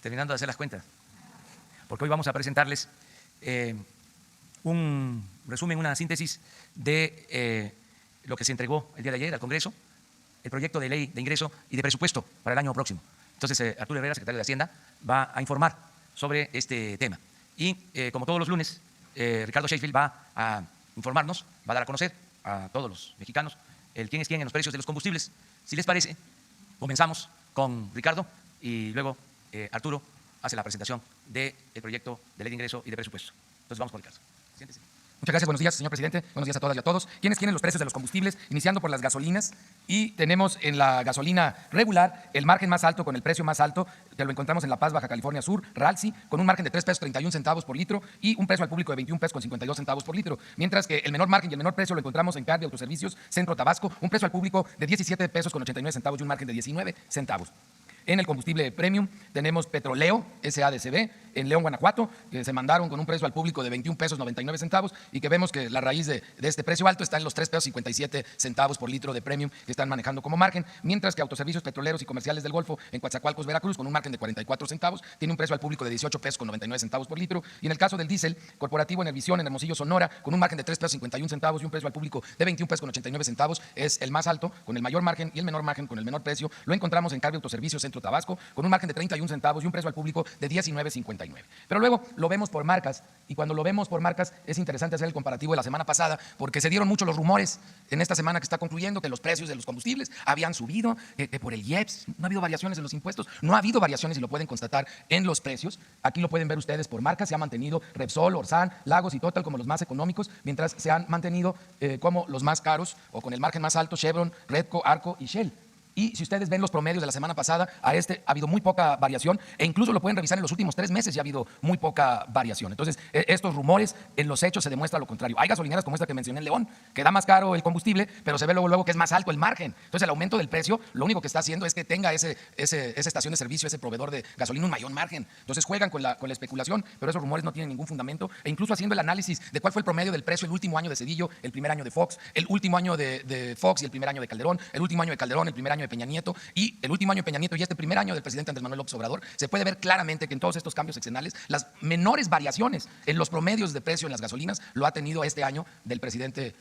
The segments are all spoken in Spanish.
terminando de hacer las cuentas, porque hoy vamos a presentarles un resumen, una síntesis de lo que se entregó el día de ayer al Congreso, el proyecto de ley de ingreso y de presupuesto para el año próximo. Entonces, Arturo Herrera, secretario de Hacienda, va a informar sobre este tema. Y como todos los lunes, Ricardo Sheffield va a informarnos, va a dar a conocer a todos los mexicanos el quién es quién en los precios de los combustibles. Si les parece, comenzamos con Ricardo y luego Arturo hace la presentación del proyecto de ley de ingreso y de presupuesto. Entonces vamos con Ricardo. Siéntese. Muchas gracias, buenos días, señor presidente, buenos días a todas y a todos. ¿Quiénes tienen los precios de los combustibles? Iniciando por las gasolinas, y tenemos en la gasolina regular el margen más alto con el precio más alto, que lo encontramos en La Paz, Baja California Sur, Ralsi, con un margen de 3 pesos 31 centavos por litro y un precio al público de 21 pesos con 52 centavos por litro, mientras que el menor margen y el menor precio lo encontramos en CAR de Autoservicios, Centro Tabasco, un precio al público de 17 pesos con 89 centavos y un margen de 19 centavos. En el combustible premium tenemos Petroleo, SADCB, en León, Guanajuato, que se mandaron con un precio al público de 21 pesos 99 centavos y que vemos que la raíz de este precio alto está en los 3 pesos 57 centavos por litro de premium que están manejando como margen, mientras que Autoservicios Petroleros y Comerciales del Golfo en Coatzacoalcos, Veracruz, con un margen de 44 centavos, tiene un precio al público de 18 pesos con 99 centavos por litro. Y en el caso del diésel corporativo en el Visión, en Hermosillo, Sonora, con un margen de 3 pesos 51 centavos y un precio al público de 21 pesos con 89 centavos, es el más alto, con el mayor margen, y el menor margen con el menor precio lo encontramos en CAR de Autoservicios, Centro Tabasco, con un margen de 31 centavos y un precio al público de 19.59. Pero luego lo vemos por marcas, y cuando lo vemos por marcas es interesante hacer el comparativo de la semana pasada, porque se dieron mucho los rumores en esta semana que está concluyendo que los precios de los combustibles habían subido, que por el IEPS no ha habido variaciones en los impuestos, no ha habido variaciones y lo pueden constatar en los precios. Aquí lo pueden ver ustedes por marcas, se ha mantenido Repsol, Orsan, Lagos y Total como los más económicos, mientras se han mantenido como los más caros o con el margen más alto Chevron, Redco, Arco y Shell. Y si ustedes ven los promedios de la semana pasada, ha habido muy poca variación, e incluso lo pueden revisar en los últimos 3 meses, ya ha habido muy poca variación. Entonces, estos rumores, en los hechos se demuestra lo contrario. Hay gasolineras como esta que mencioné en León, que da más caro el combustible, pero se ve luego que es más alto el margen. Entonces, el aumento del precio, lo único que está haciendo es que tenga esa estación de servicio, ese proveedor de gasolina, un mayor margen. Entonces, juegan con la especulación, pero esos rumores no tienen ningún fundamento. E incluso haciendo el análisis de cuál fue el promedio del precio el último año de Zedillo, el primer año de Fox, el último año de Fox y el primer año de Calderón, el último año de Calderón, el primer año de Peña Nieto, y el último año de Peña Nieto y este primer año del presidente Andrés Manuel López Obrador, se puede ver claramente que en todos estos cambios sexenales las menores variaciones en los promedios de precio en las gasolinas lo ha tenido este año del presidente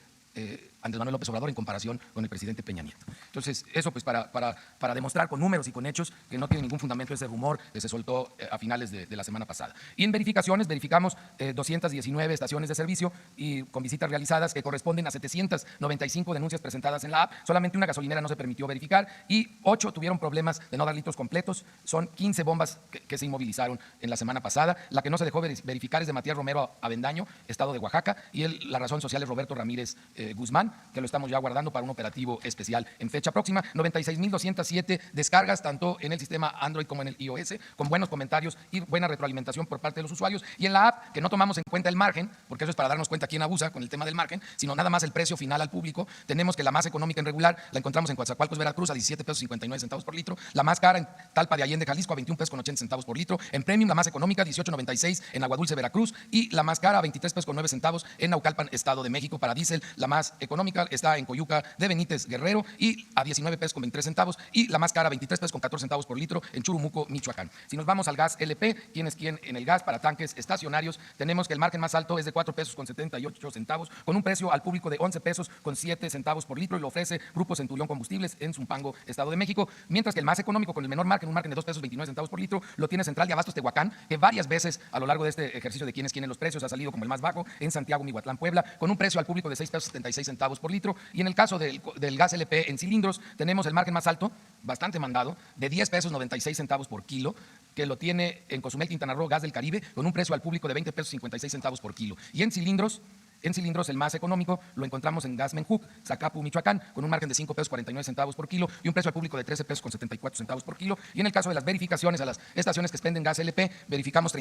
Andrés Manuel López Obrador en comparación con el presidente Peña Nieto. Entonces, eso pues para demostrar con números y con hechos que no tiene ningún fundamento ese rumor que se soltó a finales de la semana pasada. Y en verificaciones, verificamos 219 estaciones de servicio y con visitas realizadas que corresponden a 795 denuncias presentadas en la app. Solamente una gasolinera no se permitió verificar y 8 tuvieron problemas de no dar litros completos. Son 15 bombas que se inmovilizaron en la semana pasada. La que no se dejó verificar es de Matías Romero Avendaño, estado de Oaxaca, y la razón social es Roberto Ramírez Guzmán, que lo estamos ya guardando para un operativo especial en fecha próxima. 96.207 descargas, tanto en el sistema Android como en el iOS, con buenos comentarios y buena retroalimentación por parte de los usuarios. Y en la app, que no tomamos en cuenta el margen, porque eso es para darnos cuenta quién abusa con el tema del margen, sino nada más el precio final al público. Tenemos que la más económica en regular la encontramos en Coatzacoalcos, Veracruz, a 17 pesos 59 centavos por litro. La más cara en Talpa de Allende, Jalisco, a 21 pesos con 80 centavos por litro. En Premium, la más económica, 18.96 en Aguadulce, Veracruz, y la más cara, a 23 pesos con 9 centavos en Naucalpan, Estado de México. Para diésel, la más económica está en Coyuca de Benítez, Guerrero, y a 19 pesos con 23 centavos, y la más cara, 23 pesos con 14 centavos por litro en Churumuco, Michoacán. Si nos vamos al gas LP, ¿quién es quién en el gas para tanques estacionarios? Tenemos que el margen más alto es de 4 pesos con 78 centavos, con un precio al público de 11 pesos con 7 centavos por litro, y lo ofrece Grupo Centurión Combustibles en Zumpango, Estado de México, mientras que el más económico con el menor margen, un margen de 2 pesos 29 centavos por litro, lo tiene Central de Abastos Tehuacán, que varias veces a lo largo de este ejercicio de quién es quién en los precios ha salido como el más bajo, en Santiago, Mihuatlán, Puebla, con un precio al público de 6 pesos 76 centavos por litro. Y en el caso del gas LP en cilindros, tenemos el margen más alto, bastante mandado, de 10 pesos 96 centavos por kilo, que lo tiene en Cozumel, Quintana Roo, Gas del Caribe, con un precio al público de 20 pesos 56 centavos por kilo. Y en cilindros, el más económico lo encontramos en Gas Menjuc, Zacapu, Michoacán, con un margen de 5 pesos 49 centavos por kilo y un precio al público de 13 pesos con 74 centavos por kilo. Y en el caso de las verificaciones a las estaciones que expenden gas LP, verificamos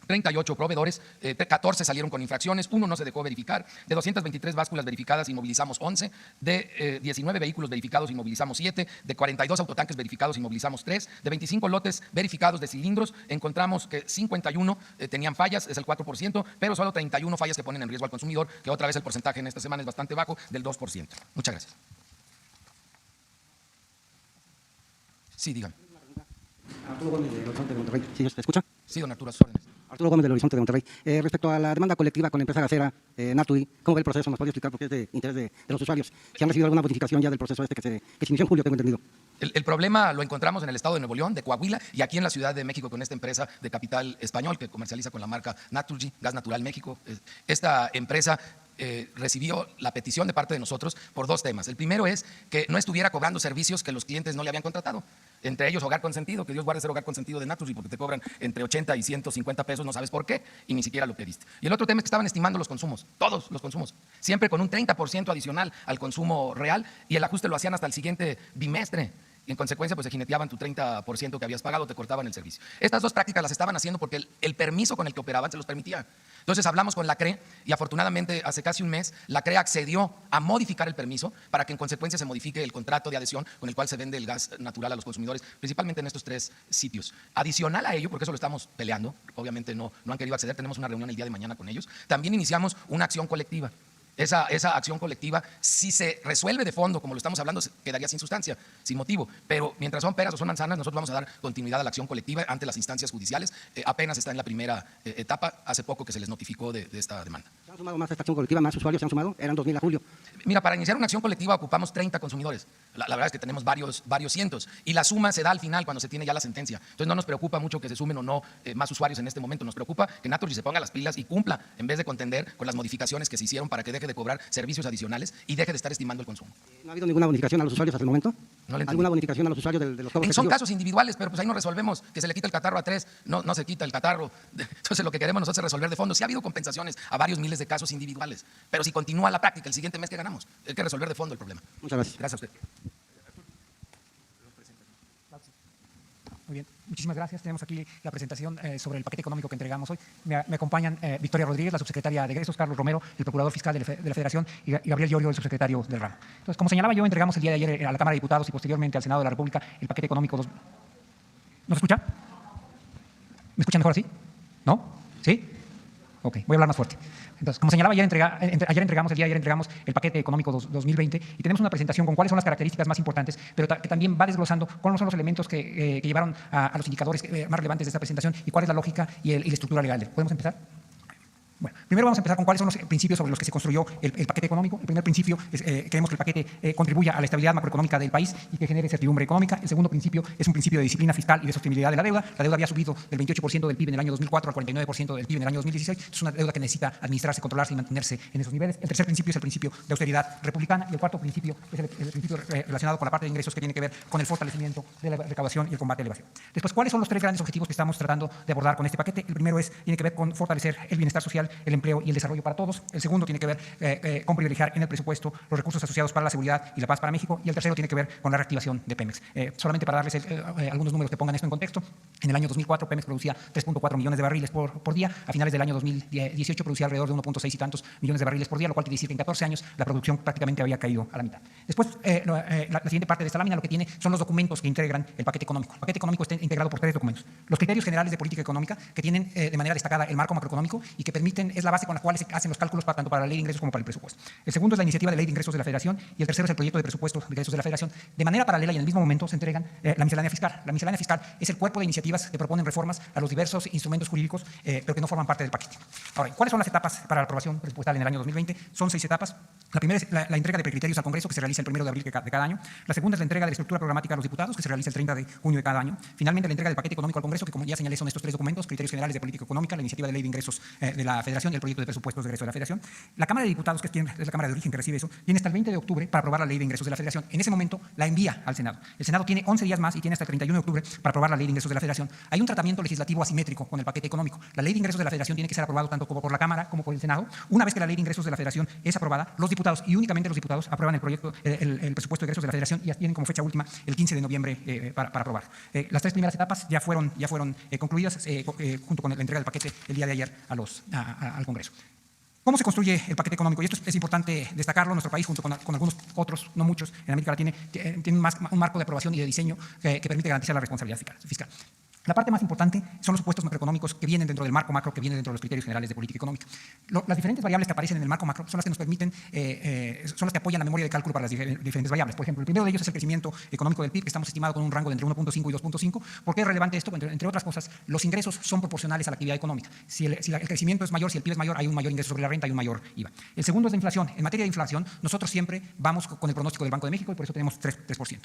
38 proveedores, 14 salieron con infracciones, 1 no se dejó verificar. De 223 básculas verificadas, inmovilizamos 11. De 19 vehículos verificados, inmovilizamos 7. De 42 autotanques verificados, inmovilizamos 3. De 25 lotes verificados de cilindros, encontramos que 51 tenían fallas, es el 4%, pero solo 31 fallas que ponen en riesgo al consumidor, que otra vez el porcentaje en esta semana es bastante bajo, del 2%. Muchas gracias. Sí, dígame. Arturo Gómez del Horizonte de Monterrey. ¿Sí se escucha? Sí, don Arturo, a sus órdenes. Arturo Gómez del Horizonte de Monterrey. Respecto a la demanda colectiva con la empresa gasera Naturgy, ¿cómo ve el proceso? ¿Nos podría explicar? Porque es de interés de los usuarios. ¿Si han recibido alguna modificación ya del proceso que se inició en julio, tengo entendido? El problema lo encontramos en el estado de Nuevo León, de Coahuila y aquí en la Ciudad de México con esta empresa de capital español que comercializa con la marca Naturgy, Gas Natural México. Esta empresa recibió la petición de parte de nosotros por dos temas. El primero es que no estuviera cobrando servicios que los clientes no le habían contratado. Entre ellos Hogar Consentido, que Dios guarde ser Hogar Consentido de Naturgy, porque te cobran entre 80 y 150 pesos, no sabes por qué, y ni siquiera lo pediste. Y el otro tema es que estaban estimando los consumos, todos los consumos, siempre con un 30% adicional al consumo real, y el ajuste lo hacían hasta el siguiente bimestre. Y en consecuencia, pues se jineteaban tu 30% que habías pagado, te cortaban el servicio. Estas dos prácticas las estaban haciendo porque el permiso con el que operaban se los permitía. Entonces hablamos con la CRE y afortunadamente hace casi un mes la CRE accedió a modificar el permiso para que en consecuencia se modifique el contrato de adhesión con el cual se vende el gas natural a los consumidores, principalmente en estos tres sitios. Adicional a ello, porque eso lo estamos peleando, obviamente no han querido acceder, tenemos una reunión el día de mañana con ellos, también iniciamos una acción colectiva. Esa acción colectiva, si se resuelve de fondo, como lo estamos hablando, quedaría sin sustancia, sin motivo. Pero mientras son peras o son manzanas, nosotros vamos a dar continuidad a la acción colectiva ante las instancias judiciales. Apenas está en la primera etapa, hace poco que se les notificó de esta demanda. ¿Se han sumado más a esta acción colectiva? ¿Más usuarios se han sumado? Eran 2.000 a julio. Mira, para iniciar una acción colectiva ocupamos 30 consumidores. La verdad es que tenemos varios cientos. Y la suma se da al final cuando se tiene ya la sentencia. Entonces no nos preocupa mucho que se sumen o no más usuarios en este momento. Nos preocupa que Naturgy se ponga las pilas y cumpla en vez de contender con las modificaciones que se hicieron para que deje de cobrar servicios adicionales y deje de estar estimando el consumo. ¿No ha habido ninguna bonificación a los usuarios hasta el momento? No le entendí. ¿Alguna bonificación a los usuarios de los cobros? Son casos individuales, pero pues ahí no resolvemos. Que se le quita el catarro a 3, no se quita el catarro. Entonces lo que queremos nosotros es resolver de fondo. Sí ha habido compensaciones a varios miles de casos individuales, pero si continúa la práctica el siguiente mes que ganamos, hay que resolver de fondo el problema. Muchas gracias. Gracias a usted. Muy bien, muchísimas gracias. Tenemos aquí la presentación sobre el paquete económico que entregamos hoy. Me acompañan Victoria Rodríguez, la subsecretaria de Egresos, Carlos Romero, el procurador fiscal de la Federación, y Gabriel Llorio, el subsecretario del ramo. Entonces, como señalaba yo, entregamos el día de ayer a la Cámara de Diputados y posteriormente al Senado de la República el paquete económico. ¿No se escucha? ¿Me escuchan mejor así? ¿No? ¿Sí? Ok, voy a hablar más fuerte. Entonces, como señalaba, ayer entregamos el paquete económico 2020 y tenemos una presentación con cuáles son las características más importantes, pero que también va desglosando cuáles son los elementos que llevaron a los indicadores más relevantes de esta presentación y cuál es la lógica y la estructura legal. ¿Podemos empezar? Bueno, primero vamos a empezar con cuáles son los principios sobre los que se construyó el paquete económico. El primer principio es queremos que el paquete contribuya a la estabilidad macroeconómica del país y que genere certidumbre económica. El segundo principio es un principio de disciplina fiscal y de sostenibilidad de la deuda. La deuda había subido del 28% del PIB en el año 2004 al 49% del PIB en el año 2016. Es una deuda que necesita administrarse, controlarse y mantenerse en esos niveles. El tercer principio es el principio de austeridad republicana y el cuarto principio es el principio relacionado con la parte de ingresos que tiene que ver con el fortalecimiento de la recaudación y el combate a la evasión. Después, ¿cuáles son los tres grandes objetivos que estamos tratando de abordar con este paquete? El primero tiene que ver con fortalecer el bienestar social, el empleo y el desarrollo para todos. El segundo tiene que ver con privilegiar en el presupuesto los recursos asociados para la seguridad y la paz para México. Y el tercero tiene que ver con la reactivación de Pemex. Solamente para darles algunos números que pongan esto en contexto, en el año 2004 Pemex producía 3.4 millones de barriles por día. A finales del año 2018 producía alrededor de 1.6 y tantos millones de barriles por día, lo cual quiere decir que en 14 años la producción prácticamente había caído a la mitad. Después, la siguiente parte de esta lámina lo que tiene son los documentos que integran el paquete económico. El paquete económico está integrado por tres documentos. Los criterios generales de política económica, que tienen de manera destacada el marco macroeconómico y que permiten, es la base con la cual se hacen los cálculos tanto para la ley de ingresos como para el presupuesto. El segundo es la iniciativa de ley de ingresos de la Federación y el tercero es el proyecto de presupuesto de ingresos de la Federación. De manera paralela y en el mismo momento se entregan la miscelánea fiscal. La miscelánea fiscal es el cuerpo de iniciativas que proponen reformas a los diversos instrumentos jurídicos, pero que no forman parte del paquete. Ahora, ¿cuáles son las etapas para la aprobación presupuestal en el año 2020? Son 6 etapas. La primera es la entrega de precriterios al Congreso, que se realiza el 1 de abril de cada año. La segunda es la entrega de la estructura programática a los diputados, que se realiza el 30 de junio de cada año. Finalmente, la entrega del paquete económico al Congreso, que como ya señalé son estos tres documentos: criterios generales de política económica, la iniciativa de ley de ingresos de la Federación y el proyecto de presupuestos de egreso de la Federación. La Cámara de Diputados, que es la Cámara de origen que recibe eso, tiene hasta el 20 de octubre para aprobar la ley de ingresos de la Federación. En ese momento la envía al Senado. El Senado tiene 11 días más y tiene hasta el 31 de octubre para aprobar la ley de ingresos de la Federación. Hay un tratamiento legislativo asimétrico con el paquete económico. La ley de ingresos de la Federación tiene que ser aprobado tanto como por la Cámara como por el Senado. Una vez que la ley de ingresos de la Federación es aprobada, los diputados y únicamente los diputados aprueban el presupuesto de egresos de la Federación y ya tienen como fecha última el 15 de noviembre para aprobar. Las tres primeras etapas ya fueron concluidas junto con la entrega del paquete el día de ayer al Congreso. ¿Cómo se construye el paquete económico? Y esto es importante destacarlo. Nuestro país, junto con algunos otros, no muchos, en América Latina, tiene un marco de aprobación y de diseño que permite garantizar la responsabilidad fiscal. La parte más importante son los supuestos macroeconómicos que vienen dentro del marco macro, que vienen dentro de los criterios generales de política económica. Las diferentes variables que aparecen en el marco macro son las que nos permiten, son las que apoyan la memoria de cálculo para las diferentes variables. Por ejemplo, el primero de ellos es el crecimiento económico del PIB, que estamos estimado con un rango de entre 1.5 y 2.5. ¿Por qué es relevante esto? Entre otras cosas, los ingresos son proporcionales a la actividad económica. Si el crecimiento es mayor, si el PIB es mayor, hay un mayor ingreso sobre la renta, hay un mayor IVA. El segundo es la inflación. En materia de inflación, nosotros siempre vamos con el pronóstico del Banco de México y por eso tenemos 3%.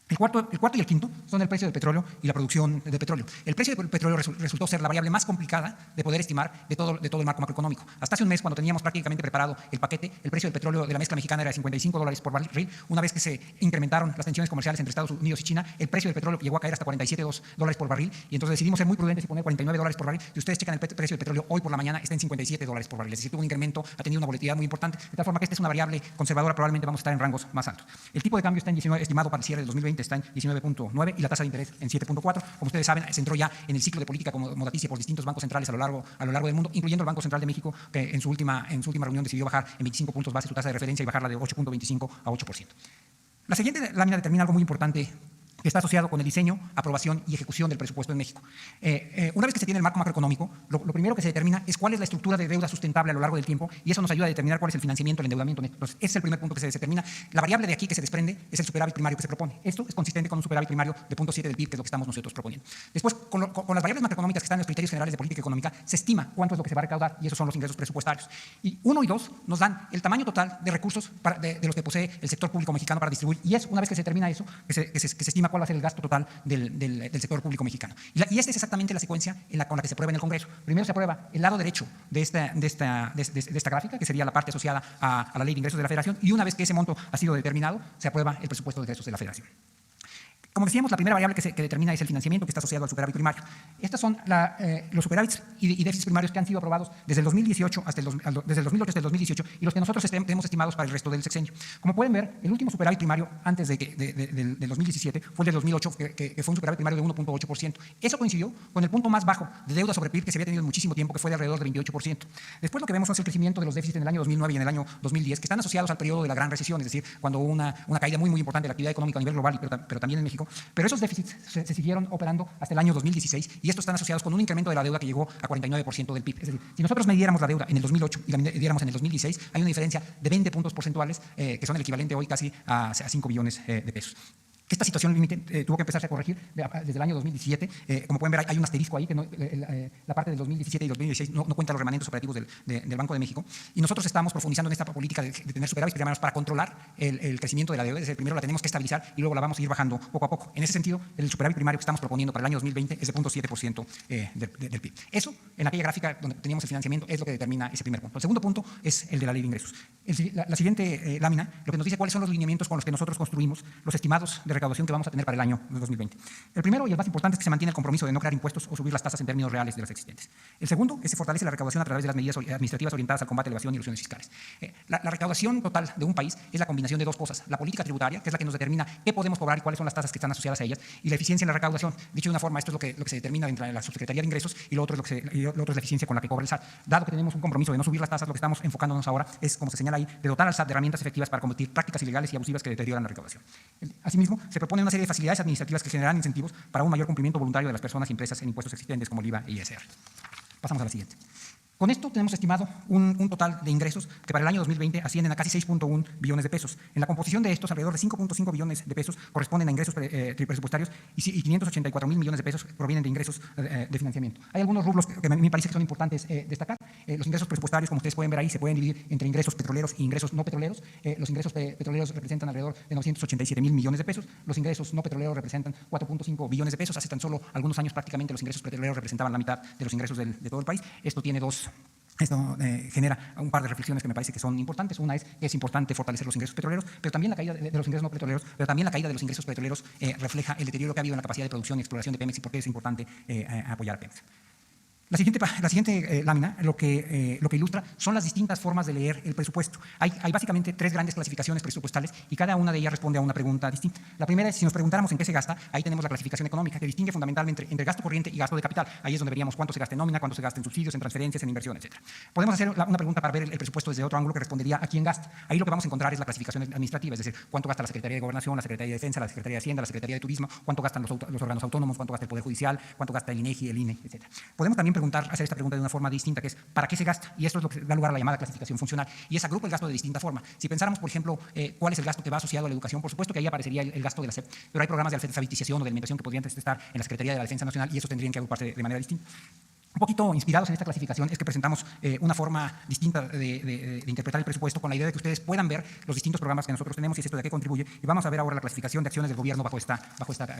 El cuarto y el quinto son el precio del petróleo y la producción de petróleo. El precio del petróleo resultó ser la variable más complicada de poder estimar de todo el marco macroeconómico. Hasta hace un mes, cuando teníamos prácticamente preparado el paquete, el precio del petróleo de la mezcla mexicana era de $55 por barril. Una vez que se incrementaron las tensiones comerciales entre Estados Unidos y China, el precio del petróleo llegó a caer hasta $47 por barril, y entonces decidimos ser muy prudentes y poner $49 por barril. Si ustedes checan el precio del petróleo hoy por la mañana, está en $57 por barril. Es decir, tuvo un incremento, ha tenido una volatilidad muy importante, de tal forma que esta es una variable conservadora, probablemente vamos a estar en rangos más altos. El tipo de cambio está en 19, estimado para el cierre del 2020 está en 19.9 y la tasa de interés en 7.4. Como ustedes saben, se entró ya en el ciclo de política modaticia por distintos bancos centrales a lo largo del mundo, incluyendo el Banco Central de México, que en su última reunión decidió bajar en 25 puntos base su tasa de referencia y bajarla de 8.25 a 8%. La siguiente lámina determina algo muy importante que está asociado con el diseño, aprobación y ejecución del presupuesto en México. Una vez que se tiene el marco macroeconómico, lo primero que se determina es cuál es la estructura de deuda sustentable a lo largo del tiempo, y eso nos ayuda a determinar cuál es el financiamiento, el endeudamiento neto. Entonces, ese es el primer punto que se determina. La variable de aquí que se desprende es el superávit primario que se propone. Esto es consistente con un superávit primario de 0.7 del PIB, que es lo que estamos nosotros proponiendo. Después, con las variables macroeconómicas que están en los criterios generales de política económica, se estima cuánto es lo que se va a recaudar, y esos son los ingresos presupuestarios. Y 1 y 2 nos dan el tamaño total de recursos de los que posee el sector público mexicano para distribuir, y es una vez que se determina eso, que se estima cuál va a ser el gasto total del sector público mexicano. Y esta es exactamente la secuencia con la que se aprueba en el Congreso. Primero se aprueba el lado derecho de esta gráfica, que sería la parte asociada a la Ley de Ingresos de la Federación, y una vez que ese monto ha sido determinado, se aprueba el presupuesto de ingresos de la Federación. Como decíamos, la primera variable que determina es el financiamiento, que está asociado al superávit primario. Estos son los superávits y déficits primarios que han sido aprobados desde el 2018 desde el 2008 hasta el 2018, y los que nosotros tenemos estimados para el resto del sexenio. Como pueden ver, el último superávit primario antes del 2017 fue el del 2008, que fue un superávit primario de 1.8%. Eso coincidió con el punto más bajo de deuda sobre PIB que se había tenido en muchísimo tiempo, que fue de alrededor del 28%. Después lo que vemos es el crecimiento de los déficits en el año 2009 y en el año 2010, que están asociados al periodo de la gran recesión, es decir, cuando hubo una caída muy importante de la actividad económica a nivel global, pero también en México. Pero esos déficits se siguieron operando hasta el año 2016, y estos están asociados con un incremento de la deuda que llegó a 49% del PIB. Es decir, si nosotros midiéramos la deuda en el 2008 y la midiéramos en el 2016, hay una diferencia de 20 puntos porcentuales, que son el equivalente hoy casi a 5 billones de pesos. Esta situación límite tuvo que empezarse a corregir desde el año 2017. Como pueden ver, hay un asterisco ahí, que la parte del 2017 y 2016 no cuenta los remanentes operativos del Banco de México. Y nosotros estamos profundizando en esta política de tener superávit primarios para controlar el crecimiento de la deuda. Es decir, primero la tenemos que estabilizar y luego la vamos a ir bajando poco a poco. En ese sentido, el superávit primario que estamos proponiendo para el año 2020 es de 0.7% del PIB. Eso, en aquella gráfica donde teníamos el financiamiento, es lo que determina ese primer punto. El segundo punto es el de la Ley de Ingresos. La siguiente lámina lo que nos dice cuáles son los lineamientos con los que nosotros construimos los estimados de recaudación que vamos a tener para el año 2020. El primero y el más importante es que se mantiene el compromiso de no crear impuestos o subir las tasas en términos reales de las existentes. El segundo es que se fortalece la recaudación a través de las medidas administrativas orientadas al combate a la evasión y ilusiones fiscales. La recaudación total de un país es la combinación de dos cosas: la política tributaria, que es la que nos determina qué podemos cobrar y cuáles son las tasas que están asociadas a ellas, y la eficiencia en la recaudación. Dicho de una forma, esto es lo que se determina dentro de la Subsecretaría de Ingresos, y lo otro es la eficiencia con la que cobra el SAT. Dado que tenemos un compromiso de no subir las tasas, lo que estamos enfocándonos ahora es, como se señala ahí, de dotar al SAT de herramientas efectivas para combatir prácticas ilegales y abusivas que deterioran la recaudación. Asimismo, se propone una serie de facilidades administrativas que generarán incentivos para un mayor cumplimiento voluntario de las personas y empresas en impuestos existentes como el IVA y ISR. Pasamos a la siguiente. Con esto tenemos estimado un total de ingresos que para el año 2020 ascienden a casi 6.1 billones de pesos. En la composición de estos, alrededor de 5.5 billones de pesos corresponden a ingresos presupuestarios, y 584.000 millones de pesos provienen de ingresos de financiamiento. Hay algunos rubros que a mí me parece que son importantes destacar. Los ingresos presupuestarios, como ustedes pueden ver ahí, se pueden dividir entre ingresos petroleros e ingresos no petroleros. Los ingresos petroleros representan alrededor de 987.000 millones de pesos. Los ingresos no petroleros representan 4.5 billones de pesos. Hace tan solo algunos años prácticamente los ingresos petroleros representaban la mitad de los ingresos de todo el país. Esto genera un par de reflexiones que me parece que son importantes. Una es que es importante fortalecer los ingresos petroleros, pero también la caída de los ingresos no petroleros, pero también la caída de los ingresos petroleros refleja el deterioro que ha habido en la capacidad de producción y exploración de Pemex, y por qué es importante apoyar a Pemex. La siguiente lámina lo que ilustra son las distintas formas de leer el presupuesto. Hay básicamente tres grandes clasificaciones presupuestales y cada una de ellas responde a una pregunta distinta. La primera es, si nos preguntáramos en qué se gasta, ahí tenemos la clasificación económica, que distingue fundamentalmente entre gasto corriente y gasto de capital. Ahí es donde veríamos cuánto se gasta en nómina, cuánto se gasta en subsidios, en transferencias, en inversión, etc. Podemos hacer una pregunta para ver el presupuesto desde otro ángulo que respondería a quién gasta. Ahí lo que vamos a encontrar es la clasificación administrativa, es decir, cuánto gasta la Secretaría de Gobernación, la Secretaría de Defensa, la Secretaría de Hacienda, la Secretaría de Turismo, cuánto gastan los órganos autónomos, cuánto gasta el Poder Judicial, cuánto gasta el INEGI, el INE, etc. Podemos también hacer esta pregunta de una forma distinta, que es ¿para qué se gasta? Y esto es lo que da lugar a la llamada clasificación funcional. Y esa agrupa el gasto de distinta forma. Si pensáramos, por ejemplo, cuál es el gasto que va asociado a la educación, por supuesto que ahí aparecería el gasto de la SEP, pero hay programas de alfabetización o de alimentación que podrían estar en la Secretaría de la Defensa Nacional y esos tendrían que agruparse de manera distinta. Un poquito inspirados en esta clasificación es que presentamos una forma distinta de interpretar el presupuesto con la idea de que ustedes puedan ver los distintos programas que nosotros tenemos y es esto de qué contribuye. Y vamos a ver ahora la clasificación de acciones del gobierno bajo esta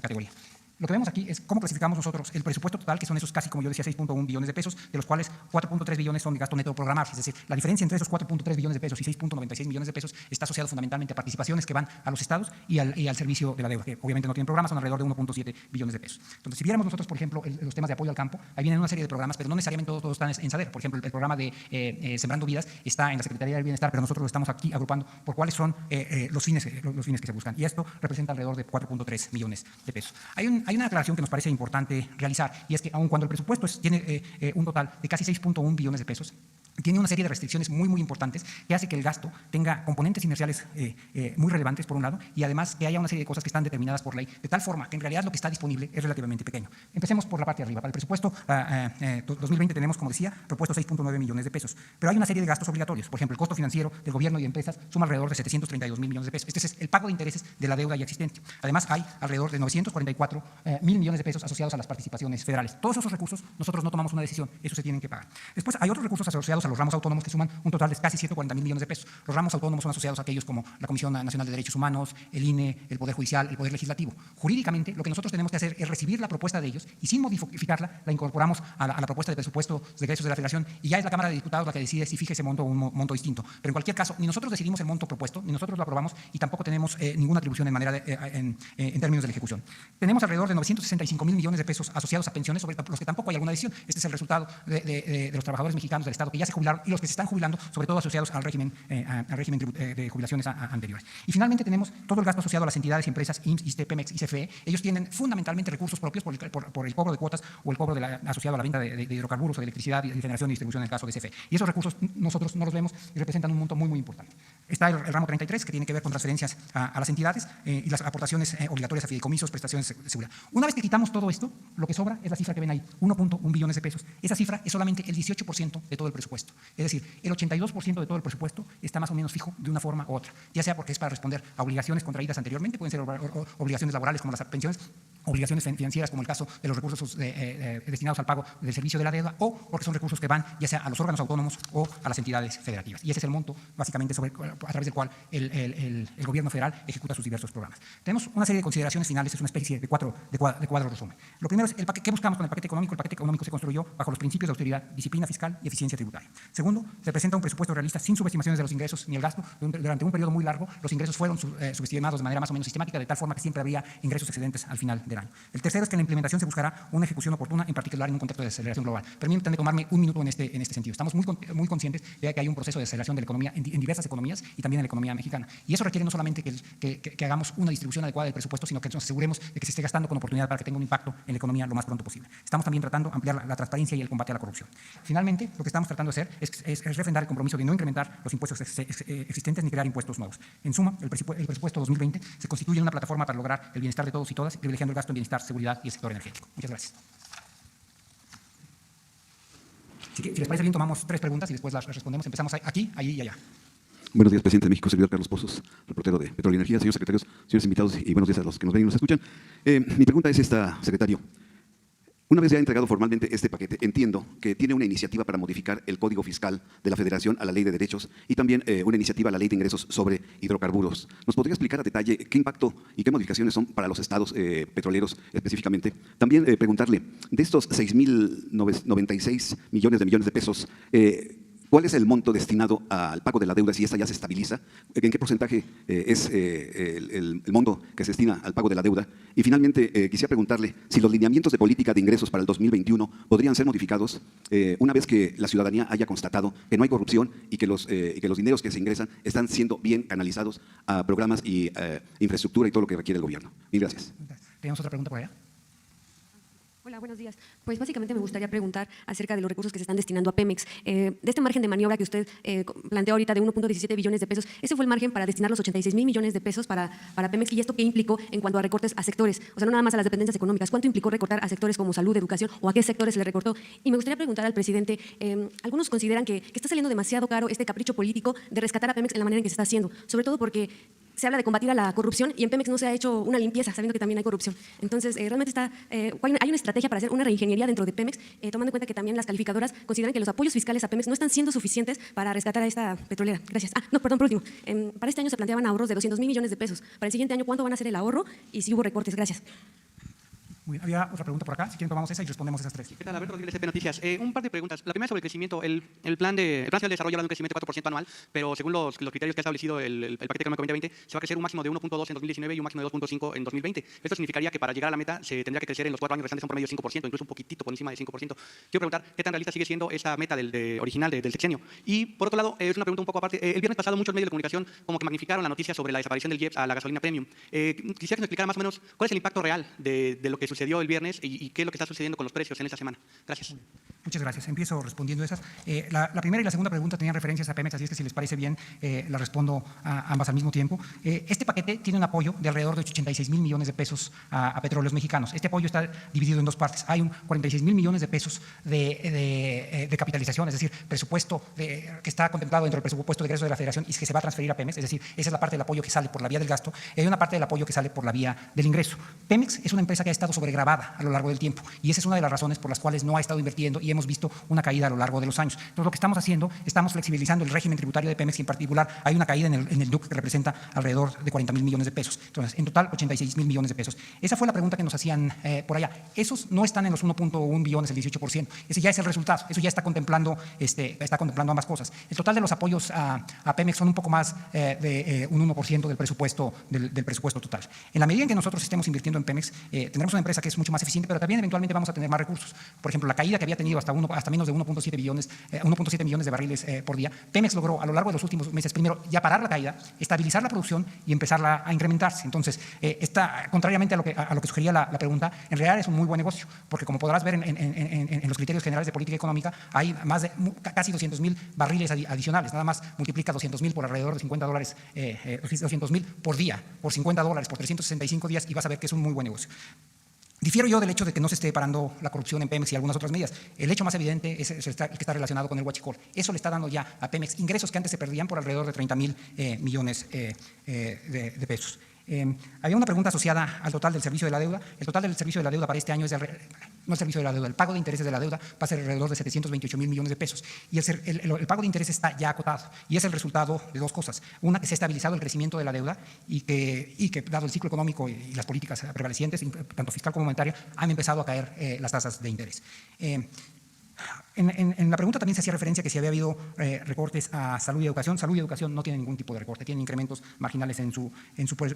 categoría. Lo que vemos aquí es cómo clasificamos nosotros el presupuesto total, que son esos casi, como yo decía, 6.1 billones de pesos, de los cuales 4.3 billones son de gasto neto programable. Es decir, la diferencia entre esos 4.3 billones de pesos y 6.96 millones de pesos está asociado fundamentalmente a participaciones que van a los estados y al servicio de la deuda, que obviamente no tienen programas, son alrededor de 1.7 billones de pesos. Entonces, si viéramos nosotros, por ejemplo, los temas de apoyo al campo, ahí vienen una serie de programas, pero no necesariamente todos están en SADER. Por ejemplo, el programa de Sembrando Vidas está en la Secretaría del Bienestar, pero nosotros lo estamos aquí agrupando por cuáles son los fines que se buscan. Y esto representa alrededor de 4.3 millones de pesos. Hay una aclaración que nos parece importante realizar, y es que aun cuando el presupuesto tiene un total de casi 6.1 billones de pesos, tiene una serie de restricciones muy importantes que hace que el gasto tenga componentes inerciales muy relevantes, por un lado, y además que haya una serie de cosas que están determinadas por ley, de tal forma que en realidad lo que está disponible es relativamente pequeño. Empecemos por la parte de arriba. Para el presupuesto 2020 tenemos, como decía, propuesto 6.9 millones de pesos, pero hay una serie de gastos obligatorios. Por ejemplo, el costo financiero del gobierno y de empresas suma alrededor de 732 mil millones de pesos. Este es el pago de intereses de la deuda ya existente. Además, hay alrededor de 944 mil millones de pesos asociados a las participaciones federales. Todos esos recursos nosotros no tomamos una decisión, esos se tienen que pagar. Después hay otros recursos asociados a los ramos autónomos que suman un total de casi 140 mil millones de pesos. Los ramos autónomos son asociados a aquellos como la Comisión Nacional de Derechos Humanos, el INE, el Poder Judicial, el Poder Legislativo. Jurídicamente, lo que nosotros tenemos que hacer es recibir la propuesta de ellos y sin modificarla, la incorporamos a la propuesta de presupuesto de egresos de la Federación y ya es la Cámara de Diputados la que decide si fije ese monto o un monto distinto. Pero en cualquier caso, ni nosotros decidimos el monto propuesto, ni nosotros lo aprobamos y tampoco tenemos ninguna atribución en términos de la ejecución. Tenemos alrededor de 965 mil millones de pesos asociados a pensiones sobre los que tampoco hay alguna decisión. Este es el resultado de los trabajadores mexicanos del Estado que ya se jubilaron y los que se están jubilando, sobre todo asociados al régimen de jubilaciones anteriores. Y finalmente tenemos todo el gasto asociado a las entidades y empresas IMSS, ISSSTE, Pemex y CFE. Ellos tienen fundamentalmente recursos propios por el cobro de cuotas o el cobro asociado a la venta de hidrocarburos o de electricidad y generación y distribución en el caso de CFE. Y esos recursos nosotros no los vemos y representan un monto muy importante. Está el ramo 33, que tiene que ver con transferencias a las entidades y las aportaciones obligatorias a fideicomisos, prestaciones de seguridad. Una vez que quitamos todo esto, lo que sobra es la cifra que ven ahí, 1.1 billones de pesos. Esa cifra es solamente el 18% de todo el presupuesto. Es decir, el 82% de todo el presupuesto está más o menos fijo de una forma u otra, ya sea porque es para responder a obligaciones contraídas anteriormente, pueden ser obligaciones laborales como las pensiones, obligaciones financieras como el caso de los recursos destinados al pago del servicio de la deuda o porque son recursos que van ya sea a los órganos autónomos o a las entidades federativas. Y ese es el monto básicamente a través del cual el gobierno federal ejecuta sus diversos programas. Tenemos una serie de consideraciones finales, es una especie de cuadro resumen. Lo primero es ¿qué buscamos con el paquete económico? El paquete económico se construyó bajo los principios de austeridad, disciplina fiscal y eficiencia tributaria. Segundo, se presenta un presupuesto realista sin subestimaciones de los ingresos ni el gasto. Durante un periodo muy largo, los ingresos fueron subestimados de manera más o menos sistemática, de tal forma que siempre había ingresos excedentes al final del año. El tercero es que en la implementación se buscará una ejecución oportuna, en particular en un contexto de desaceleración global. Permítanme tomarme un minuto en este sentido. Estamos muy conscientes de que hay un proceso de desaceleración de la economía en diversas economías y también en la economía mexicana. Y eso requiere no solamente que hagamos una distribución adecuada del presupuesto, sino que nos aseguremos de que se esté gastando con oportunidad para que tenga un impacto en la economía lo más pronto posible. Estamos también tratando de ampliar la transparencia y el combate a la corrupción. Finalmente, lo que estamos tratando de hacer es refrendar el compromiso de no incrementar los impuestos existentes ni crear impuestos nuevos. En suma, el presupuesto 2020 se constituye en una plataforma para lograr el bienestar de todos y todas, privilegiando el gasto en bienestar, seguridad y el sector energético. Muchas gracias. Si les parece bien, tomamos 3 preguntas y después las respondemos. Empezamos aquí, allí y allá. Buenos días, presidente de México, servidor Carlos Pozos, reportero de Petróleo y Energía, señores secretarios, señores invitados y buenos días a los que nos ven y nos escuchan. Mi pregunta es esta, secretario. Una vez ya entregado formalmente este paquete, entiendo que tiene una iniciativa para modificar el Código Fiscal de la Federación a la Ley de Derechos y también una iniciativa a la Ley de Ingresos sobre hidrocarburos. ¿Nos podría explicar a detalle qué impacto y qué modificaciones son para los estados petroleros específicamente? También preguntarle, de estos 6.096 millones de pesos, ¿cuál es el monto destinado al pago de la deuda si esta ya se estabiliza? ¿En qué porcentaje es el monto que se destina al pago de la deuda? Y finalmente, quisiera preguntarle si los lineamientos de política de ingresos para el 2021 podrían ser modificados una vez que la ciudadanía haya constatado que no hay corrupción y que los dineros que se ingresan están siendo bien canalizados a programas y infraestructura y todo lo que requiere el gobierno. Mil gracias. ¿Tenemos otra pregunta por allá? Hola, buenos días. Pues básicamente me gustaría preguntar acerca de los recursos que se están destinando a Pemex. De este margen de maniobra que usted planteó ahorita de 1.17 billones de pesos, ese fue el margen para destinar los 86,000 millones de pesos para Pemex. ¿Y esto qué implicó en cuanto a recortes a sectores? O sea, no nada más a las dependencias económicas. ¿Cuánto implicó recortar a sectores como salud, educación o a qué sectores se le recortó? Y me gustaría preguntar al presidente, algunos consideran que está saliendo demasiado caro este capricho político de rescatar a Pemex en la manera en que se está haciendo, sobre todo porque se habla de combatir a la corrupción y en Pemex no se ha hecho una limpieza, sabiendo que también hay corrupción. Entonces, realmente hay una estrategia para hacer una reingeniería dentro de Pemex, tomando en cuenta que también las calificadoras consideran que los apoyos fiscales a Pemex no están siendo suficientes para rescatar a esta petrolera. Gracias. Por último, para este año se planteaban ahorros de 200,000 millones de pesos. Para el siguiente año, ¿cuánto van a ser el ahorro y si hubo recortes? Gracias. Muy bien. Había otra pregunta por acá. Si quieren, tomamos esa y respondemos esas tres. ¿Qué tal? Alberto Rodríguez, CP Noticias. Un par de preguntas. La primera sobre el crecimiento. El plan nacional de desarrollo habla de un crecimiento de 4% anual, pero según los criterios que ha establecido el paquete económico 2020, se va a crecer un máximo de 1.2 en 2019 y un máximo de 2.5 en 2020. Esto significaría que para llegar a la meta se tendría que crecer en los 4 años restantes un promedio de 5%, incluso un poquitito por encima de 5%. Quiero preguntar, ¿qué tan realista sigue siendo esta meta original del sexenio? Y, por otro lado, es una pregunta un poco aparte. El viernes pasado muchos medios de comunicación como que magnificaron la noticia sobre la desaparición del IEPS a la gasolina premium. Quisiera que nos explicara más o menos cuál es el impacto real de lo que sucedió el viernes y qué es lo que está sucediendo con los precios en esta semana. Gracias. Muchas gracias. Empiezo respondiendo esas. La primera y la segunda pregunta tenían referencias a Pemex, así es que si les parece bien, las respondo a ambas al mismo tiempo. Este paquete tiene un apoyo de alrededor de 86,000 millones de pesos a petróleos mexicanos. Este apoyo está dividido en dos partes. Hay un 46,000 millones de pesos de capitalización, es decir, presupuesto que está contemplado dentro del presupuesto de egreso de la Federación y que se va a transferir a Pemex, es decir, esa es la parte del apoyo que sale por la vía del gasto, y hay una parte del apoyo que sale por la vía del ingreso. Pemex es una empresa que ha estado sobregravada a lo largo del tiempo y esa es una de las razones por las cuales no ha estado invirtiendo y hemos visto una caída a lo largo de los años. Entonces, lo que estamos haciendo, estamos flexibilizando el régimen tributario de Pemex y en particular hay una caída en el DUC que representa alrededor de 40,000 millones de pesos. Entonces, en total, 86,000 millones de pesos. Esa fue la pregunta que nos hacían por allá. Esos no están en los 1.1 billones, el 18%. Ese ya es el resultado. Eso ya está contemplando ambas cosas. El total de los apoyos a Pemex son un poco más de un 1% del presupuesto total. En la medida en que nosotros estemos invirtiendo en Pemex, tendremos una empresa que es mucho más eficiente, pero también eventualmente vamos a tener más recursos. Por ejemplo, la caída que había tenido hasta menos de 1.7 millones de barriles por día, Pemex logró a lo largo de los últimos meses, primero, ya parar la caída, estabilizar la producción y empezarla a incrementarse. Entonces, contrariamente a lo que sugería la pregunta, en realidad es un muy buen negocio, porque como podrás ver en los criterios generales de política económica, hay más de casi 200,000 barriles adicionales. Nada más multiplica 200,000 por alrededor de $50, 200,000 por día, por $50, por 365 días y vas a ver que es un muy buen negocio. Difiero yo del hecho de que no se esté parando la corrupción en Pemex y algunas otras medidas. El hecho más evidente es el que está relacionado con el huachicol. Eso le está dando ya a Pemex ingresos que antes se perdían por alrededor de 30,000 millones de pesos. Había una pregunta asociada al total del servicio de la deuda. El total del servicio de la deuda para este año es no el servicio de la deuda, el pago de intereses de la deuda va a ser alrededor de 728,000 millones de pesos. Y el pago de intereses está ya acotado y es el resultado de dos cosas. Una, que se ha estabilizado el crecimiento de la deuda y que dado el ciclo económico y las políticas prevalecientes, tanto fiscal como monetaria, han empezado a caer las tasas de interés. En la pregunta también se hacía referencia que si había habido recortes a salud y educación. Salud y educación no tienen ningún tipo de recorte, tienen incrementos marginales en su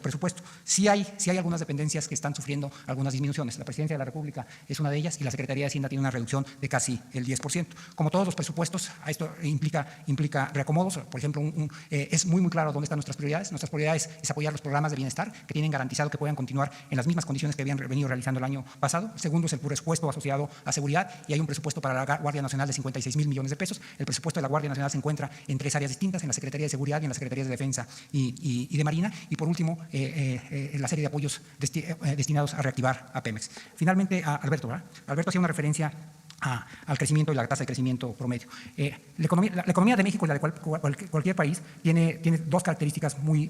presupuesto. Sí hay algunas dependencias que están sufriendo algunas disminuciones. La Presidencia de la República es una de ellas y la Secretaría de Hacienda tiene una reducción de casi el 10%. Como todos los presupuestos, esto implica reacomodos. Por ejemplo, es muy claro dónde están nuestras prioridades. Nuestras prioridades es apoyar los programas de bienestar que tienen garantizado que puedan continuar en las mismas condiciones que habían venido realizando el año pasado. El segundo es el presupuesto asociado a seguridad y hay un presupuesto para la Guardia Nacional de 56,000 millones de pesos. El presupuesto de la Guardia Nacional se encuentra en tres áreas distintas, en la Secretaría de Seguridad y en la Secretaría de Defensa y de Marina. Y por último, la serie de apoyos destinados a reactivar a Pemex. Finalmente, a Alberto, ¿verdad? Alberto hacía una referencia al crecimiento y la tasa de crecimiento promedio. La economía de México y la de cualquier país tiene dos características muy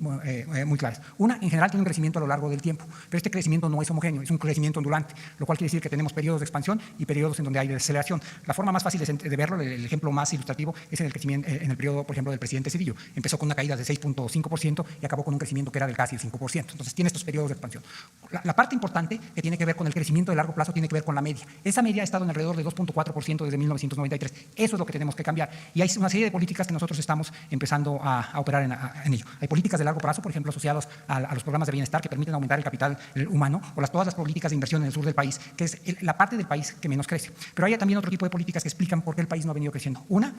claras. Una, en general, tiene un crecimiento a lo largo del tiempo, pero este crecimiento no es homogéneo, es un crecimiento ondulante, lo cual quiere decir que tenemos periodos de expansión y periodos en donde hay desaceleración. La forma más fácil de verlo, el ejemplo más ilustrativo, es en el crecimiento, en el periodo, por ejemplo, del presidente Cedillo. Empezó con una caída de 6.5% y acabó con un crecimiento que era del casi el 5%. Entonces, tiene estos periodos de expansión. La parte importante que tiene que ver con el crecimiento de largo plazo tiene que ver con la media. Esa media ha estado en alrededor de 2% 2.4% desde 1993. Eso es lo que tenemos que cambiar. Y hay una serie de políticas que nosotros estamos empezando a operar en ello. Hay políticas de largo plazo, por ejemplo, asociadas a los programas de bienestar que permiten aumentar el capital humano, o todas las políticas de inversión en el sur del país, que es la parte del país que menos crece. Pero hay también otro tipo de políticas que explican por qué el país no ha venido creciendo. Una,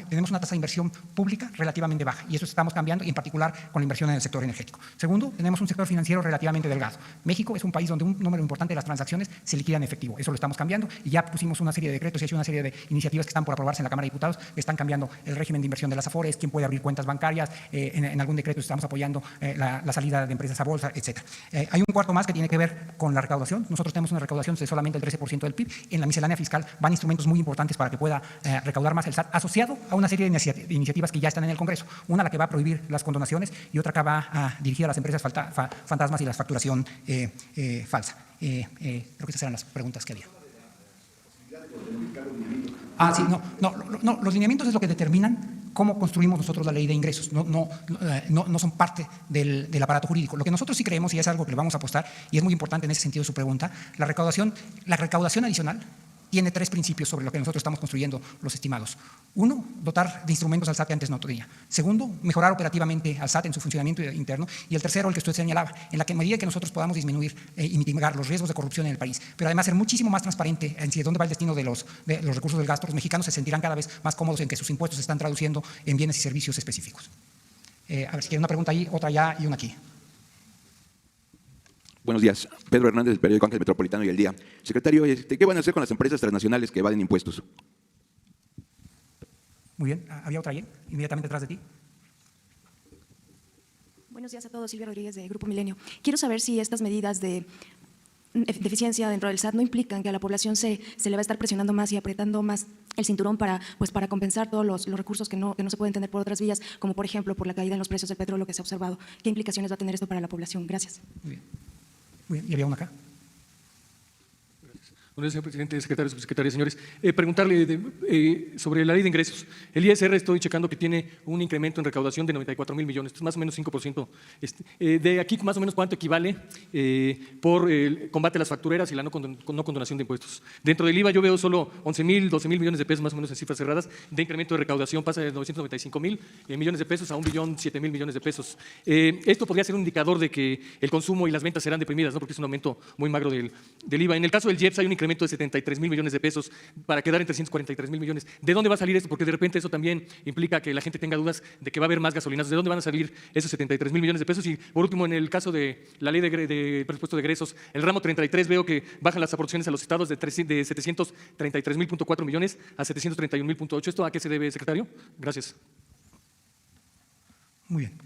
tenemos una tasa de inversión pública relativamente baja, y eso estamos cambiando, y en particular con la inversión en el sector energético. Segundo, tenemos un sector financiero relativamente delgado. México es un país donde un número importante de las transacciones se liquida en efectivo. Eso lo estamos cambiando, y ya pusimos una serie de decretos y hay una serie de iniciativas que están por aprobarse en la Cámara de Diputados, que están cambiando el régimen de inversión de las AFORES, quién puede abrir cuentas bancarias, en algún decreto estamos apoyando la salida de empresas a bolsa, etc. Hay un cuarto más que tiene que ver con la recaudación. Nosotros tenemos una recaudación de solamente el 13% del PIB. En la miscelánea fiscal van instrumentos muy importantes para que pueda recaudar más el SAT, asociado a una serie de iniciativas que ya están en el Congreso. Una, la que va a prohibir las condonaciones, y otra que va dirigida a las empresas fantasmas y la facturación falsa. Creo que esas eran las preguntas que había. Sí, no, los lineamientos es lo que determinan cómo construimos nosotros la ley de ingresos, no son parte del aparato jurídico. Lo que nosotros sí creemos, y es algo que le vamos a apostar, y es muy importante en ese sentido su pregunta, la recaudación adicional tiene 3 principios sobre lo que nosotros estamos construyendo los estimados. Uno, dotar de instrumentos al SAT que antes no tenía. Segundo, mejorar operativamente al SAT en su funcionamiento interno. Y el tercero, el que usted señalaba, en la medida que nosotros podamos disminuir y mitigar los riesgos de corrupción en el país, pero además ser muchísimo más transparente en si dónde va el destino de los recursos del gasto, los mexicanos se sentirán cada vez más cómodos en que sus impuestos se están traduciendo en bienes y servicios específicos. A ver si quieren una pregunta ahí, otra allá y una aquí. Buenos días. Pedro Hernández, del periódico Ángel Metropolitano y El Día. Secretario, ¿qué van a hacer con las empresas transnacionales que evaden impuestos? Muy bien. Había otra ahí, inmediatamente detrás de ti. Buenos días a todos. Silvia Rodríguez, de Grupo Milenio. Quiero saber si estas medidas de eficiencia dentro del SAT no implican que a la población se le va a estar presionando más y apretando más el cinturón para compensar todos los recursos que no se pueden tener por otras vías, como por ejemplo por la caída en los precios del petróleo que se ha observado. ¿Qué implicaciones va a tener esto para la población? Gracias. Muy bien. ¿Y había una acá? Buenos días, señor presidente, secretario, subsecretaria, señores. Preguntarle sobre la ley de ingresos. El ISR estoy checando que tiene un incremento en recaudación de 94,000 millones, esto es más o menos 5%. De aquí, más o menos, ¿cuánto equivale por el combate a las factureras y la no condonación de impuestos? Dentro del IVA yo veo solo 11,000, 12,000 millones de pesos, más o menos en cifras cerradas, de incremento de recaudación, pasa de 995,000 millones de pesos a 1,007,000 millones de pesos. Esto podría ser un indicador de que el consumo y las ventas serán deprimidas, ¿no? Porque es un aumento muy magro del IVA. En el caso del IEPS hay un incremento de 73,000 millones de pesos para quedar en 343,000 millones. ¿De dónde va a salir esto? Porque de repente eso también implica que la gente tenga dudas de que va a haber más gasolinas. ¿De dónde van a salir esos 73,000 millones de pesos? Y por último, en el caso de la ley de presupuesto de egresos, el ramo 33 veo que bajan las aportaciones a los estados de 733,4 millones a 731,8. ¿Esto a qué se debe, secretario? Gracias. Muy bien.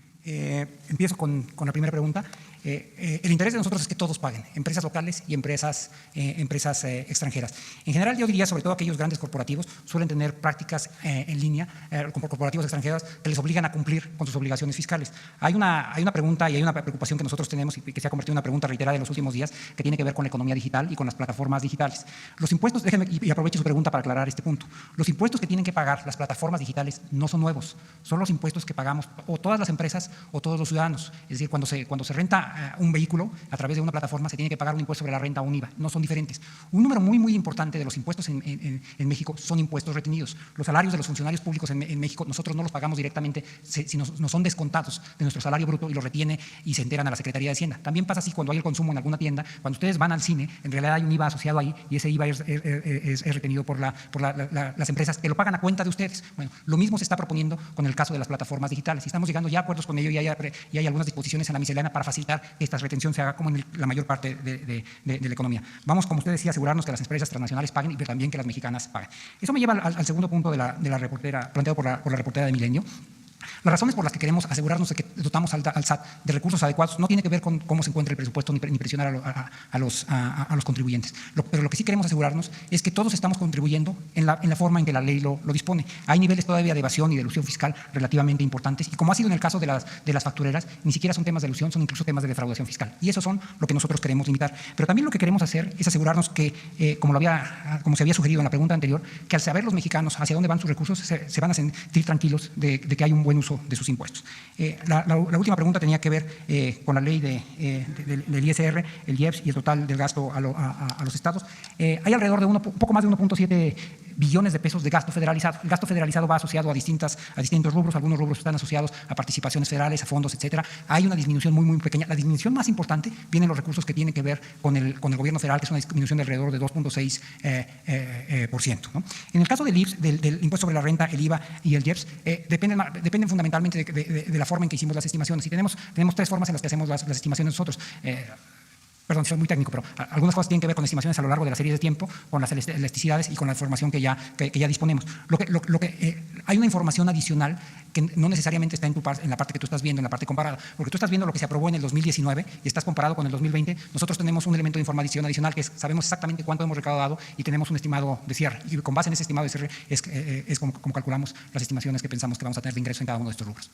Empiezo con la primera pregunta. El interés de nosotros es que todos paguen, empresas locales y empresas extranjeras. En general, yo diría, sobre todo aquellos grandes corporativos, suelen tener prácticas en línea, corporativos extranjeros, que les obligan a cumplir con sus obligaciones fiscales. Hay una pregunta y hay una preocupación que nosotros tenemos y que se ha convertido en una pregunta reiterada en los últimos días, que tiene que ver con la economía digital y con las plataformas digitales. Los impuestos, déjenme, y aprovecho su pregunta para aclarar este punto, los impuestos que tienen que pagar las plataformas digitales no son nuevos, son los impuestos que pagamos o todas las empresas o todos los ciudadanos. Es decir, cuando se renta un vehículo a través de una plataforma, se tiene que pagar un impuesto sobre la renta o un IVA, no son diferentes. Un número muy, muy importante de los impuestos en México son impuestos retenidos. Los salarios de los funcionarios públicos en México, nosotros no los pagamos directamente, sino nos son descontados de nuestro salario bruto y los retiene y se enteran a la Secretaría de Hacienda. También pasa así cuando hay el consumo en alguna tienda. Cuando ustedes van al cine, en realidad hay un IVA asociado ahí y ese IVA es retenido por las empresas que lo pagan a cuenta de ustedes. Bueno, lo mismo se está proponiendo con el caso de las plataformas digitales. Y estamos llegando ya a acuerdos con ello y hay algunas disposiciones en la miscelánea para facilitar que esta retención se haga como en la mayor parte de la economía. Vamos, como usted decía, a asegurarnos que las empresas transnacionales paguen y también que las mexicanas paguen. Eso me lleva al segundo punto de la reportera, planteado por la reportera de Milenio. Las razones por las que queremos asegurarnos de que dotamos al SAT de recursos adecuados no tiene que ver con cómo se encuentra el presupuesto ni presionar a los contribuyentes. Pero lo que sí queremos asegurarnos es que todos estamos contribuyendo en la forma en que la ley lo dispone. Hay niveles todavía de evasión y de elusión fiscal relativamente importantes y como ha sido en el caso de las factureras, ni siquiera son temas de elusión, son incluso temas de defraudación fiscal. Y esos son lo que nosotros queremos limitar. Pero también lo que queremos hacer es asegurarnos que, como se había sugerido en la pregunta anterior, que al saber los mexicanos hacia dónde van sus recursos, se van a sentir tranquilos de que hay un buen buen uso de sus impuestos. La última pregunta tenía que ver con la ley del ISR, el IEPS y el total del gasto a los estados. Hay alrededor de un poco más de 1.7 billones de pesos de gasto federalizado. El gasto federalizado va asociado a distintos rubros. Algunos rubros están asociados a participaciones federales, a fondos, etcétera. Hay una disminución muy pequeña. La disminución más importante viene en los recursos que tienen que ver con el gobierno federal, que es una disminución de alrededor de 2.6%, ¿no? En el caso del IPS, del impuesto sobre la renta, el IVA y el IEPS, dependen fundamentalmente de la forma en que hicimos las estimaciones. Y tenemos tres formas en las que hacemos las estimaciones nosotros. Perdón, soy muy técnico, pero algunas cosas tienen que ver con estimaciones a lo largo de la serie de tiempo, con las elasticidades y con la información que ya disponemos. Hay una información adicional que no necesariamente está en la parte que tú estás viendo, en la parte comparada, porque tú estás viendo lo que se aprobó en el 2019 y estás comparado con el 2020. Nosotros tenemos un elemento de información adicional que es, sabemos exactamente cuánto hemos recaudado y tenemos un estimado de cierre. Y con base en ese estimado de cierre es como calculamos las estimaciones que pensamos que vamos a tener de ingreso en cada uno de estos rubros.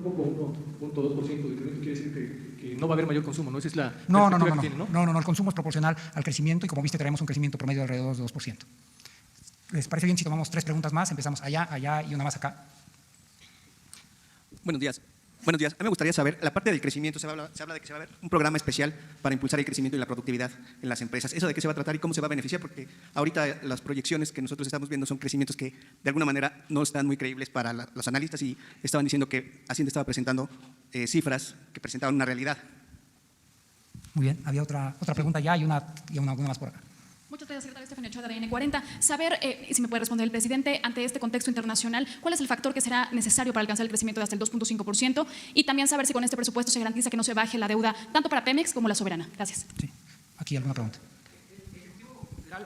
1.2% de incremento quiere decir que no va a haber mayor consumo, ¿no? Esa es la No, que tiene, ¿no? No, el consumo es proporcional al crecimiento y como viste traemos un crecimiento promedio de alrededor de 2%. ¿Les parece bien si tomamos 3 preguntas más? Empezamos allá y una más acá. Buenos días. A mí me gustaría saber, la parte del crecimiento, se habla de que se va a haber un programa especial para impulsar el crecimiento y la productividad en las empresas. ¿Eso de qué se va a tratar y cómo se va a beneficiar? Porque ahorita las proyecciones que nosotros estamos viendo son crecimientos que de alguna manera no están muy creíbles para los analistas y estaban diciendo que Hacienda estaba presentando cifras que presentaban una realidad. Muy bien, había otra pregunta ya y una más por acá. Muchas gracias, secretario Stephanie Ochoa de ADN 40. Saber, si me puede responder el presidente, ante este contexto internacional, ¿cuál es el factor que será necesario para alcanzar el crecimiento de hasta el 2.5%? Y también saber si con este presupuesto se garantiza que no se baje la deuda tanto para Pemex como la soberana. Gracias. Sí, aquí alguna pregunta.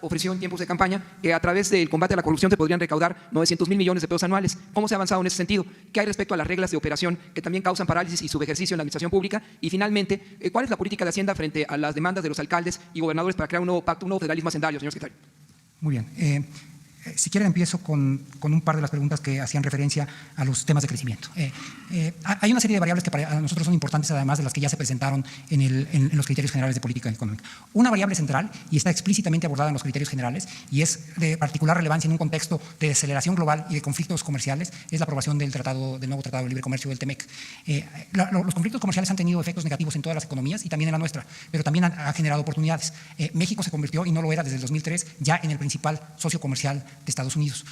Ofreció en tiempos de campaña que a través del combate a la corrupción se podrían recaudar 900.000 millones de pesos anuales. ¿Cómo se ha avanzado en ese sentido? ¿Qué hay respecto a las reglas de operación que también causan parálisis y subejercicio en la administración pública? Y finalmente, ¿cuál es la política de Hacienda frente a las demandas de los alcaldes y gobernadores para crear un nuevo pacto, un nuevo federalismo hacendario, señor secretario? Muy bien. Si quieren empiezo con un par de las preguntas que hacían referencia a los temas de crecimiento. Hay una serie de variables que para nosotros son importantes, además de las que ya se presentaron en los criterios generales de política económica. Una variable central, y está explícitamente abordada en los criterios generales, y es de particular relevancia en un contexto de deceleración global y de conflictos comerciales, es la aprobación del nuevo Tratado de Libre Comercio del TEMEC. Los conflictos comerciales han tenido efectos negativos en todas las economías y también en la nuestra, pero también ha generado oportunidades. México se convirtió, y no lo era desde el 2003, ya en el principal socio comercial de Estados Unidos.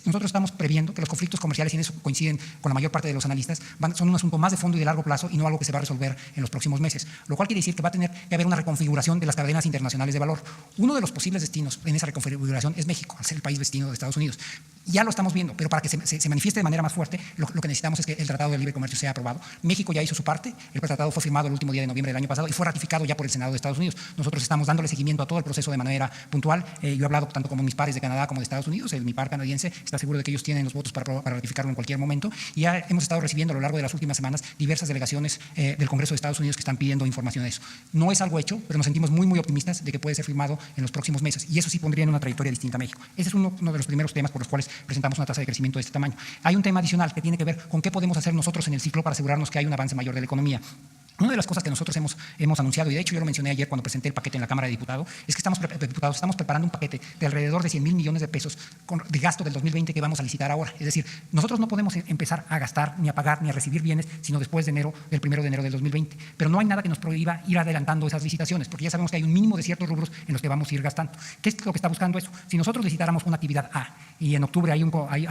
Nosotros estamos previendo que los conflictos comerciales, y en eso coinciden con la mayor parte de los analistas, son un asunto más de fondo y de largo plazo y no algo que se va a resolver en los próximos meses, lo cual quiere decir que va a tener que haber una reconfiguración de las cadenas internacionales de valor. Uno de los posibles destinos en esa reconfiguración es México, al ser el país vecino de Estados Unidos. Ya lo estamos viendo, pero para que se manifieste de manera más fuerte, lo que necesitamos es que el Tratado de Libre Comercio sea aprobado. México ya hizo su parte, el tratado fue firmado el último día de noviembre del año pasado y fue ratificado ya por el Senado de Estados Unidos. Nosotros estamos dándole seguimiento a todo el proceso de manera puntual. Yo he hablado tanto con mis pares de Canadá como de Estados Unidos. Mi par canadiense está seguro de que ellos tienen los votos para ratificarlo en cualquier momento. Y ya hemos estado recibiendo a lo largo de las últimas semanas diversas delegaciones del Congreso de Estados Unidos que están pidiendo información de eso. No es algo hecho, pero nos sentimos muy optimistas de que puede ser firmado en los próximos meses. Y eso sí pondría en una trayectoria distinta a México. Ese es uno de los primeros temas por los cuales presentamos una tasa de crecimiento de este tamaño. Hay un tema adicional que tiene que ver con qué podemos hacer nosotros en el ciclo para asegurarnos que hay un avance mayor de la economía. Una de las cosas que nosotros hemos anunciado, y de hecho yo lo mencioné ayer cuando presenté el paquete en la Cámara de Diputados, es que estamos preparando un paquete de alrededor de 100.000 millones de pesos de gasto del 2020 que vamos a licitar ahora. Es decir, nosotros no podemos empezar a gastar, ni a pagar, ni a recibir bienes, sino después del 1 de enero del 2020. Pero no hay nada que nos prohíba ir adelantando esas licitaciones, porque ya sabemos que hay un mínimo de ciertos rubros en los que vamos a ir gastando. ¿Qué es lo que está buscando eso? Si nosotros licitáramos una actividad A y en octubre hay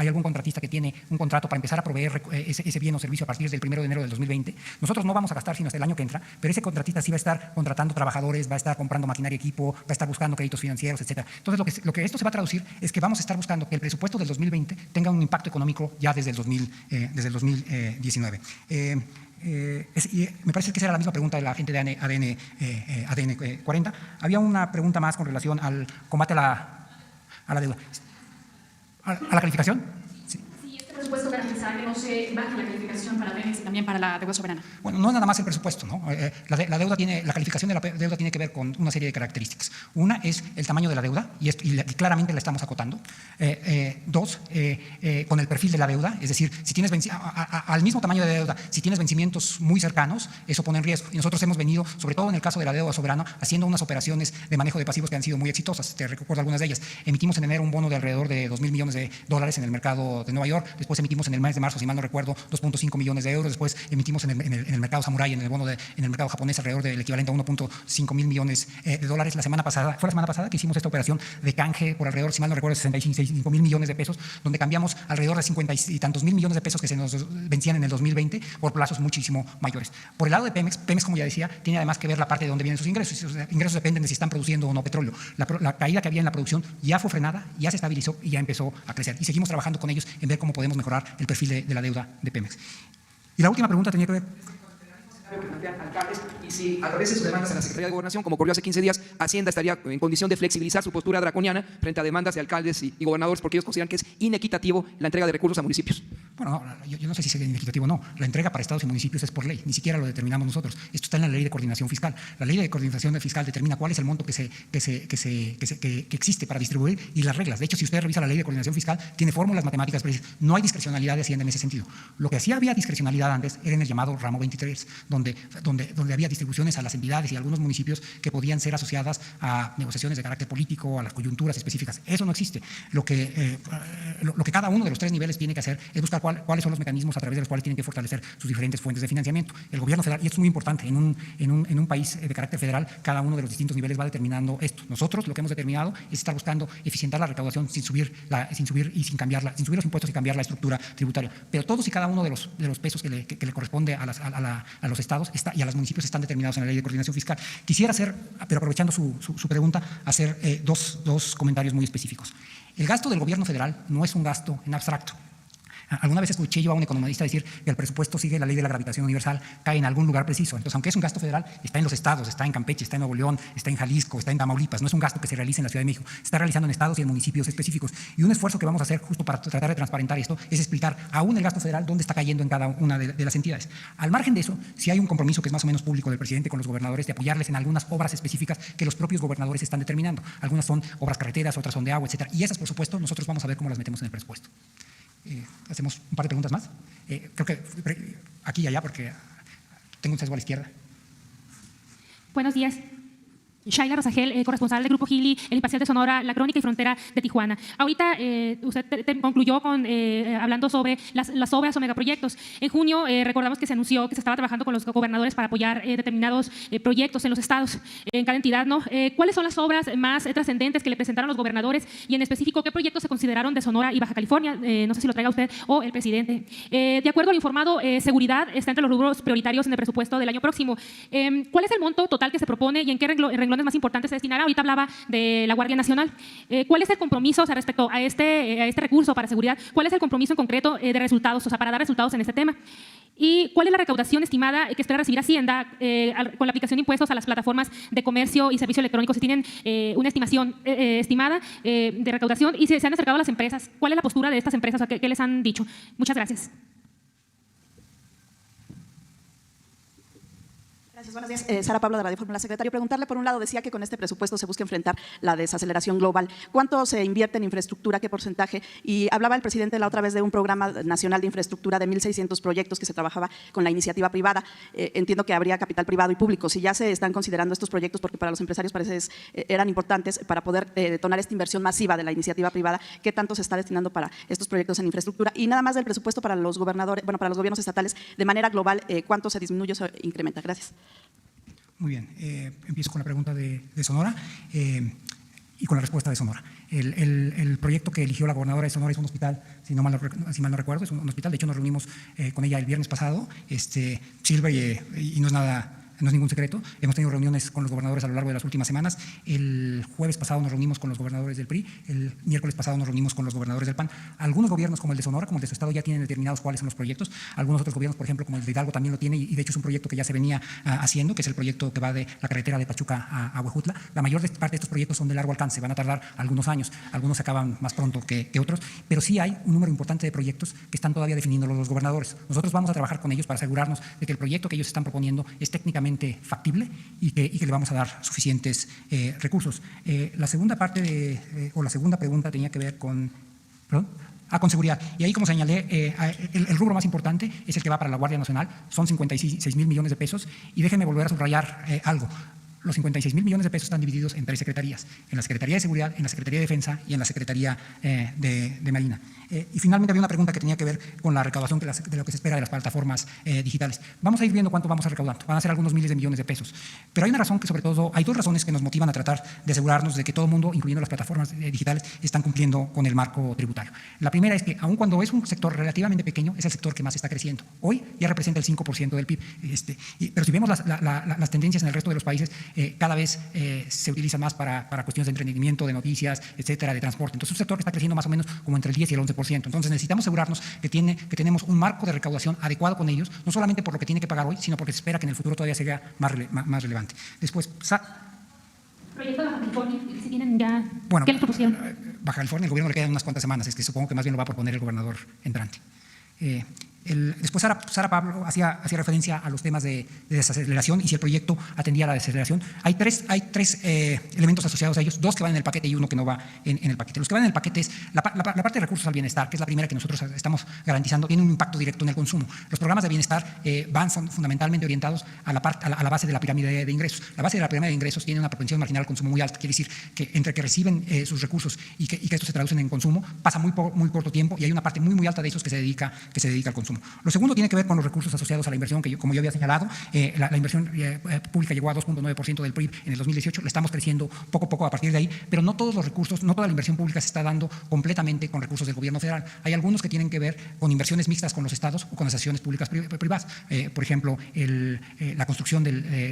algún contratista que tiene un contrato para empezar a proveer ese bien o servicio a partir del 1 de enero del 2020, nosotros no vamos a gastar sino hasta el año que entra, pero ese contratista sí va a estar contratando trabajadores, va a estar comprando maquinaria y equipo, va a estar buscando créditos financieros, etcétera. Entonces, lo que esto se va a traducir es que vamos a estar buscando que el presupuesto del 2020 tenga un impacto económico ya desde el 2019. Me parece que esa era la misma pregunta de la gente de ADN 40. Había una pregunta más con relación al combate a la deuda. ¿A la calificación? ¿El presupuesto garantizará que no se baje la calificación para Pemex y también para la deuda soberana? Bueno, no es nada más el presupuesto, ¿no? La calificación de la deuda tiene que ver con una serie de características. Una es el tamaño de la deuda, y claramente la estamos acotando. Dos, con el perfil de la deuda, es decir, si tienes al mismo tamaño de deuda, si tienes vencimientos muy cercanos, eso pone en riesgo. Y nosotros hemos venido, sobre todo en el caso de la deuda soberana, haciendo unas operaciones de manejo de pasivos que han sido muy exitosas. Te recuerdo algunas de ellas. Emitimos en enero un bono de alrededor de $2.000 millones en el mercado de Nueva York. después emitimos en el mes de marzo, si mal no recuerdo, 2.5 millones de euros, después emitimos en el mercado Samurai, en el mercado japonés, alrededor del equivalente a 1.5 mil millones de dólares. Fue la semana pasada que hicimos esta operación de canje por alrededor, si mal no recuerdo, 65 mil millones de pesos, donde cambiamos alrededor de 50 y tantos mil millones de pesos que se nos vencían en el 2020 por plazos muchísimo mayores. Por el lado de Pemex, como ya decía, tiene además que ver la parte de dónde vienen sus ingresos. Sus ingresos dependen de si están produciendo o no petróleo. La caída que había en la producción ya fue frenada, ya se estabilizó y ya empezó a crecer. Y seguimos trabajando con ellos en ver cómo podemos mejorar el perfil de la deuda de Pemex. Y la última pregunta tenía que ver... que plantean alcaldes, y si a través de sus demandas a la Secretaría de Gobernación, como ocurrió hace 15 días, Hacienda estaría en condición de flexibilizar su postura draconiana frente a demandas de alcaldes y gobernadores, porque ellos consideran que es inequitativo la entrega de recursos a municipios. Bueno, yo no sé si es inequitativo o no. La entrega para estados y municipios es por ley, ni siquiera lo determinamos nosotros. Esto está en la ley de coordinación fiscal. La ley de coordinación fiscal determina cuál es el monto que existe para distribuir y las reglas. De hecho, si usted revisa la ley de coordinación fiscal, tiene fórmulas matemáticas precisas. No hay discrecionalidad de Hacienda en ese sentido. Lo que sí había discrecionalidad antes era en el llamado ramo 23, donde había distribuciones a las entidades y a algunos municipios que podían ser asociadas a negociaciones de carácter político, a las coyunturas específicas. Eso no existe. Lo que cada uno de los tres niveles tiene que hacer es buscar cuáles son los mecanismos a través de los cuales tienen que fortalecer sus diferentes fuentes de financiamiento. El gobierno federal, y esto es muy importante, en un país de carácter federal, cada uno de los distintos niveles va determinando esto. Nosotros lo que hemos determinado es estar buscando eficientar la recaudación sin subir los impuestos y cambiar la estructura tributaria. Pero todos y cada uno de los pesos que le corresponde a los estados y a los municipios están determinados en la ley de coordinación fiscal. Quisiera hacer, pero aprovechando su pregunta, hacer dos comentarios muy específicos. El gasto del gobierno federal no es un gasto en abstracto. Alguna vez escuché yo a un economista decir que el presupuesto sigue la ley de la gravitación universal, cae en algún lugar preciso. Entonces, aunque es un gasto federal, está en los estados, está en Campeche, está en Nuevo León, está en Jalisco, está en Tamaulipas. No es un gasto que se realice en la Ciudad de México. Se está realizando en estados y en municipios específicos. Y un esfuerzo que vamos a hacer justo para tratar de transparentar esto es explicar aún el gasto federal dónde está cayendo en cada una de las entidades. Al margen de eso, sí hay un compromiso que es más o menos público del presidente con los gobernadores de apoyarles en algunas obras específicas que los propios gobernadores están determinando. Algunas son obras carreteras, otras son de agua, etcétera. Y esas, por supuesto, nosotros vamos a ver cómo las metemos en el presupuesto. Hacemos un par de preguntas más. Creo que aquí y allá, porque tengo un sesgo a la izquierda. Buenos días. Shaila Rosagel, corresponsal del Grupo Gili, El Imparcial de Sonora, La Crónica y Frontera de Tijuana. Ahorita usted concluyó hablando sobre las obras o megaproyectos. En junio recordamos que se anunció que se estaba trabajando con los gobernadores para apoyar determinados proyectos en los estados, en cada entidad, ¿no? ¿Cuáles son las obras más trascendentes que le presentaron los gobernadores y en específico qué proyectos se consideraron de Sonora y Baja California? No sé si lo traiga usted o el presidente. De acuerdo al informado, seguridad está entre los rubros prioritarios en el presupuesto del año próximo. ¿Cuál es el monto total que se propone y en qué renglones más importantes se destinará? Ahorita hablaba de la Guardia Nacional. ¿Cuál es el compromiso, o sea, respecto a este recurso para seguridad? ¿Cuál es el compromiso en concreto de resultados, o sea, para dar resultados en este tema? ¿Y cuál es la recaudación estimada que espera recibir Hacienda con la aplicación de impuestos a las plataformas de comercio y servicios electrónicos? Si tienen una estimación estimada de recaudación y si se han acercado a las empresas, ¿cuál es la postura de estas empresas? O sea, ¿qué les han dicho? Muchas gracias. Gracias, buenos días. Sara Pablo de Radio Fórmula. Secretario, preguntarle, por un lado, decía que con este presupuesto se busca enfrentar la desaceleración global. ¿Cuánto se invierte en infraestructura? ¿Qué porcentaje? Y hablaba el presidente la otra vez de un programa nacional de infraestructura de 1.600 proyectos que se trabajaba con la iniciativa privada. Entiendo que habría capital privado y público. Si ya se están considerando estos proyectos, porque para los empresarios parece eran importantes para poder detonar esta inversión masiva de la iniciativa privada, ¿qué tanto se está destinando para estos proyectos en infraestructura? Y nada más del presupuesto para los gobernadores, bueno, para los gobiernos estatales, de manera global, ¿cuánto se disminuye o se incrementa? Gracias. Muy bien, empiezo con la pregunta de Sonora y con la respuesta de Sonora. El proyecto que eligió la gobernadora de Sonora es un hospital, si mal no recuerdo, es un hospital. De hecho, nos reunimos con ella el viernes pasado, Silver, y no es ningún secreto. Hemos tenido reuniones con los gobernadores a lo largo de las últimas semanas. El jueves pasado nos reunimos con los gobernadores del PRI, el miércoles pasado nos reunimos con los gobernadores del PAN. Algunos gobiernos, como el de Sonora, como el de su estado, ya tienen determinados cuáles son los proyectos. Algunos otros gobiernos, por ejemplo, como el de Hidalgo, también lo tiene, y de hecho es un proyecto que ya se venía haciendo, que es el proyecto que va de la carretera de Pachuca a Huejutla. La mayor parte de estos proyectos son de largo alcance, van a tardar algunos años, algunos se acaban más pronto que otros, pero sí hay un número importante de proyectos que están todavía definiendo los gobernadores. Nosotros vamos a trabajar con ellos para asegurarnos de que el proyecto que ellos están proponiendo es técnicamente factible y que le vamos a dar suficientes recursos. La segunda parte o la segunda pregunta tenía que ver con seguridad. Y ahí, como señalé, el rubro más importante es el que va para la Guardia Nacional, son 56,000 millones de pesos, y déjenme volver a subrayar algo. Los 56,000 millones de pesos están divididos en 3 secretarías, en la Secretaría de Seguridad, en la Secretaría de Defensa y en la Secretaría de Marina. Y finalmente había una pregunta que tenía que ver con la recaudación de lo que se espera de las plataformas digitales. Vamos a ir viendo cuánto vamos a recaudar. Van a ser algunos miles de millones de pesos. Pero hay una razón que, sobre todo, hay dos razones que nos motivan a tratar de asegurarnos de que todo el mundo, incluyendo las plataformas digitales, están cumpliendo con el marco tributario. La primera es que, aun cuando es un sector relativamente pequeño, es el sector que más está creciendo. Hoy ya representa el 5% del PIB. Pero si vemos las tendencias en el resto de los países, cada vez se utiliza más para cuestiones de entretenimiento, de noticias, etcétera, de transporte. Entonces, es un sector que está creciendo más o menos como entre el 10 y el 11%. Entonces, necesitamos asegurarnos que tenemos un marco de recaudación adecuado con ellos, no solamente por lo que tiene que pagar hoy, sino porque se espera que en el futuro todavía sea más relevante. Después, proyecto de Baja California, si tienen ya, bueno, ¿qué les propusieron? Baja California, el gobierno le quedan unas cuantas semanas, es que supongo que más bien lo va a proponer el gobernador entrante. Después Sara Pablo hacía referencia a los temas de desaceleración y si el proyecto atendía a la desaceleración. Hay tres elementos asociados a ellos, dos que van en el paquete y uno que no va en el paquete. Los que van en el paquete es la parte de recursos al bienestar, que es la primera que nosotros estamos garantizando, tiene un impacto directo en el consumo. Los programas de bienestar van fundamentalmente orientados a la base de la pirámide de ingresos. La base de la pirámide de ingresos tiene una propensión marginal al consumo muy alta, quiere decir que entre que reciben sus recursos y que estos se traducen en consumo, pasa muy corto tiempo y hay una parte muy alta de esos que se dedica al consumo. Lo segundo tiene que ver con los recursos asociados a la inversión, que como yo había señalado, la inversión pública llegó a 2.9% del PIB en el 2018, la estamos creciendo poco a poco a partir de ahí, pero no todos los recursos, no toda la inversión pública se está dando completamente con recursos del gobierno federal. Hay algunos que tienen que ver con inversiones mixtas con los estados o con asociaciones públicas privadas. Por ejemplo, la construcción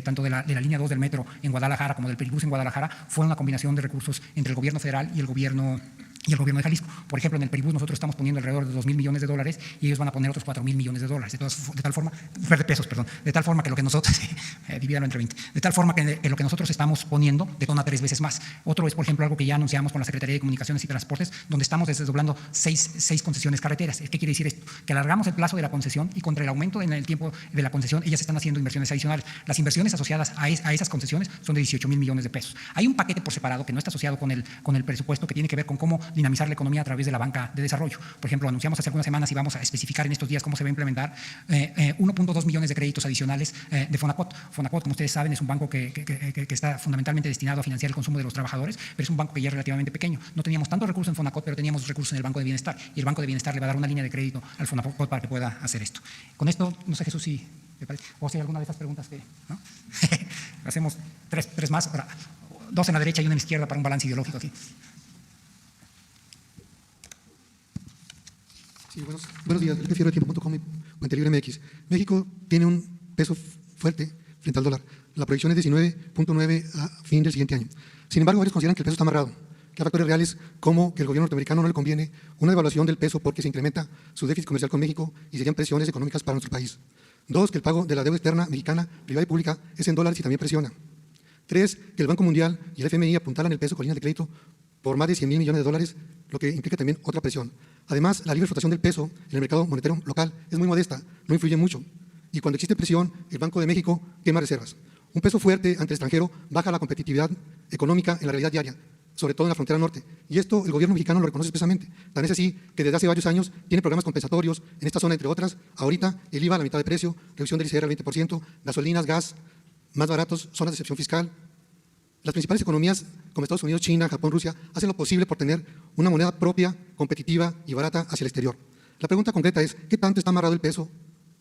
tanto de la línea 2 del metro en Guadalajara como del Peribús en Guadalajara fue una combinación de recursos entre el gobierno federal y el gobierno de Jalisco. Por ejemplo, en el Peribús nosotros estamos poniendo alrededor de $2,000 millones y ellos van a poner otros $4,000 millones, de tal forma que lo que nosotros, divídalo entre 20, de tal forma que lo que nosotros estamos poniendo detona 3 veces más. Otro es, por ejemplo, algo que ya anunciamos con la Secretaría de Comunicaciones y Transportes, donde estamos desdoblando 6 concesiones carreteras. ¿Qué quiere decir esto? Que alargamos el plazo de la concesión y contra el aumento en el tiempo de la concesión, ellas están haciendo inversiones adicionales. Las inversiones asociadas a esas concesiones son de $18,000 millones. Hay un paquete por separado que no está asociado con el presupuesto, que tiene que ver con cómo dinamizar la economía a través de la banca de desarrollo. Por ejemplo, anunciamos hace algunas semanas y vamos a especificar en estos días cómo se va a implementar 1.2 millones de créditos adicionales de Fonacot. Fonacot, como ustedes saben, es un banco que está fundamentalmente destinado a financiar el consumo de los trabajadores, pero es un banco que ya es relativamente pequeño. No teníamos tantos recursos en Fonacot, pero teníamos recursos en el Banco de Bienestar, y el Banco de Bienestar le va a dar una línea de crédito al Fonacot para que pueda hacer esto. Con esto, no sé, Jesús, si te parece, o si hay alguna de estas preguntas que, ¿no? Hacemos tres más, ahora, 2 en la derecha y 1 en la izquierda para un balance ideológico aquí. Sí, buenos días. Yo prefiero tiempo.com y Puente Libre MX. México tiene un peso fuerte frente al dólar. La proyección es 19.9 a fin del siguiente año. Sin embargo, varios consideran que el peso está amarrado, que hay factores reales como que el gobierno norteamericano no le conviene una devaluación del peso porque se incrementa su déficit comercial con México y serían presiones económicas para nuestro país. 2, que el pago de la deuda externa mexicana, privada y pública, es en dólares y también presiona. 3, que el Banco Mundial y el FMI apuntalan el peso con líneas de crédito por más de $100,000 millones, lo que implica también otra presión. Además, la libre flotación del peso en el mercado monetario local es muy modesta, no influye mucho. Y cuando existe presión, el Banco de México quema reservas. Un peso fuerte ante el extranjero baja la competitividad económica en la realidad diaria, sobre todo en la frontera norte. Y esto el gobierno mexicano lo reconoce expresamente. Tan es así que desde hace varios años tiene programas compensatorios en esta zona, entre otras. Ahorita el IVA a la mitad de precio, reducción del ICR al 20%, gasolinas, gas más baratos, zonas de excepción fiscal. Las principales economías como Estados Unidos, China, Japón, Rusia hacen lo posible por tener una moneda propia, competitiva y barata hacia el exterior. La pregunta concreta es, ¿qué tanto está amarrado el peso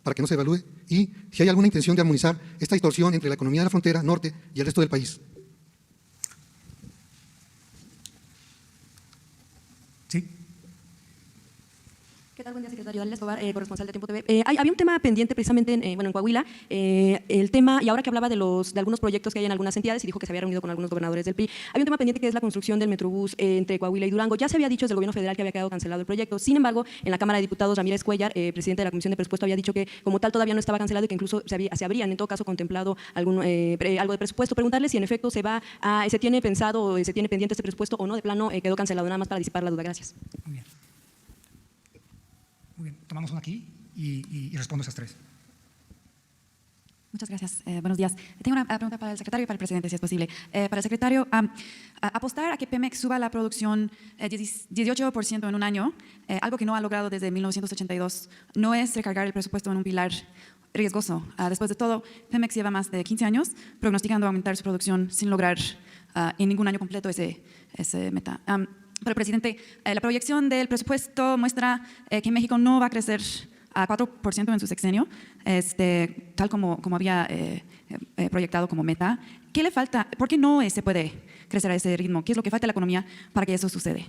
para que no se devalúe? Y si hay alguna intención de armonizar esta distorsión entre la economía de la frontera norte y el resto del país. Sí. ¿Qué tal? Buen día, secretario. Daniel Escobar, corresponsal de Tiempo TV. Había un tema pendiente precisamente en Coahuila, el tema, y ahora que hablaba de algunos proyectos que hay en algunas entidades y dijo que se había reunido con algunos gobernadores del PRI, hay un tema pendiente que es la construcción del Metrobús entre Coahuila y Durango. Ya se había dicho desde el gobierno federal que había quedado cancelado el proyecto. Sin embargo, en la Cámara de Diputados, Ramírez Cuellar, presidente de la Comisión de Presupuesto, había dicho que como tal todavía no estaba cancelado y que incluso se habrían en todo caso contemplado algo de presupuesto. Preguntarle si en efecto se tiene pensado o se tiene pendiente este presupuesto o no, de plano quedó cancelado, nada más para disipar la duda. Gracias. Muy bien. Muy bien, tomamos una aquí y respondo esas 3. Muchas gracias. Buenos días. Tengo una pregunta para el secretario y para el presidente, si es posible. Para el secretario, apostar a que Pemex suba la producción 18% en un año, algo que no ha logrado desde 1982, no es recargar el presupuesto en un pilar riesgoso. Después de todo, Pemex lleva más de 15 años prognosticando aumentar su producción sin lograr en ningún año completo ese meta. para el presidente, la proyección del presupuesto muestra que México no va a crecer a 4% en su sexenio, tal como había proyectado como meta. ¿Qué le falta? ¿Por qué no se puede crecer a ese ritmo? ¿Qué es lo que falta a la economía para que eso suceda?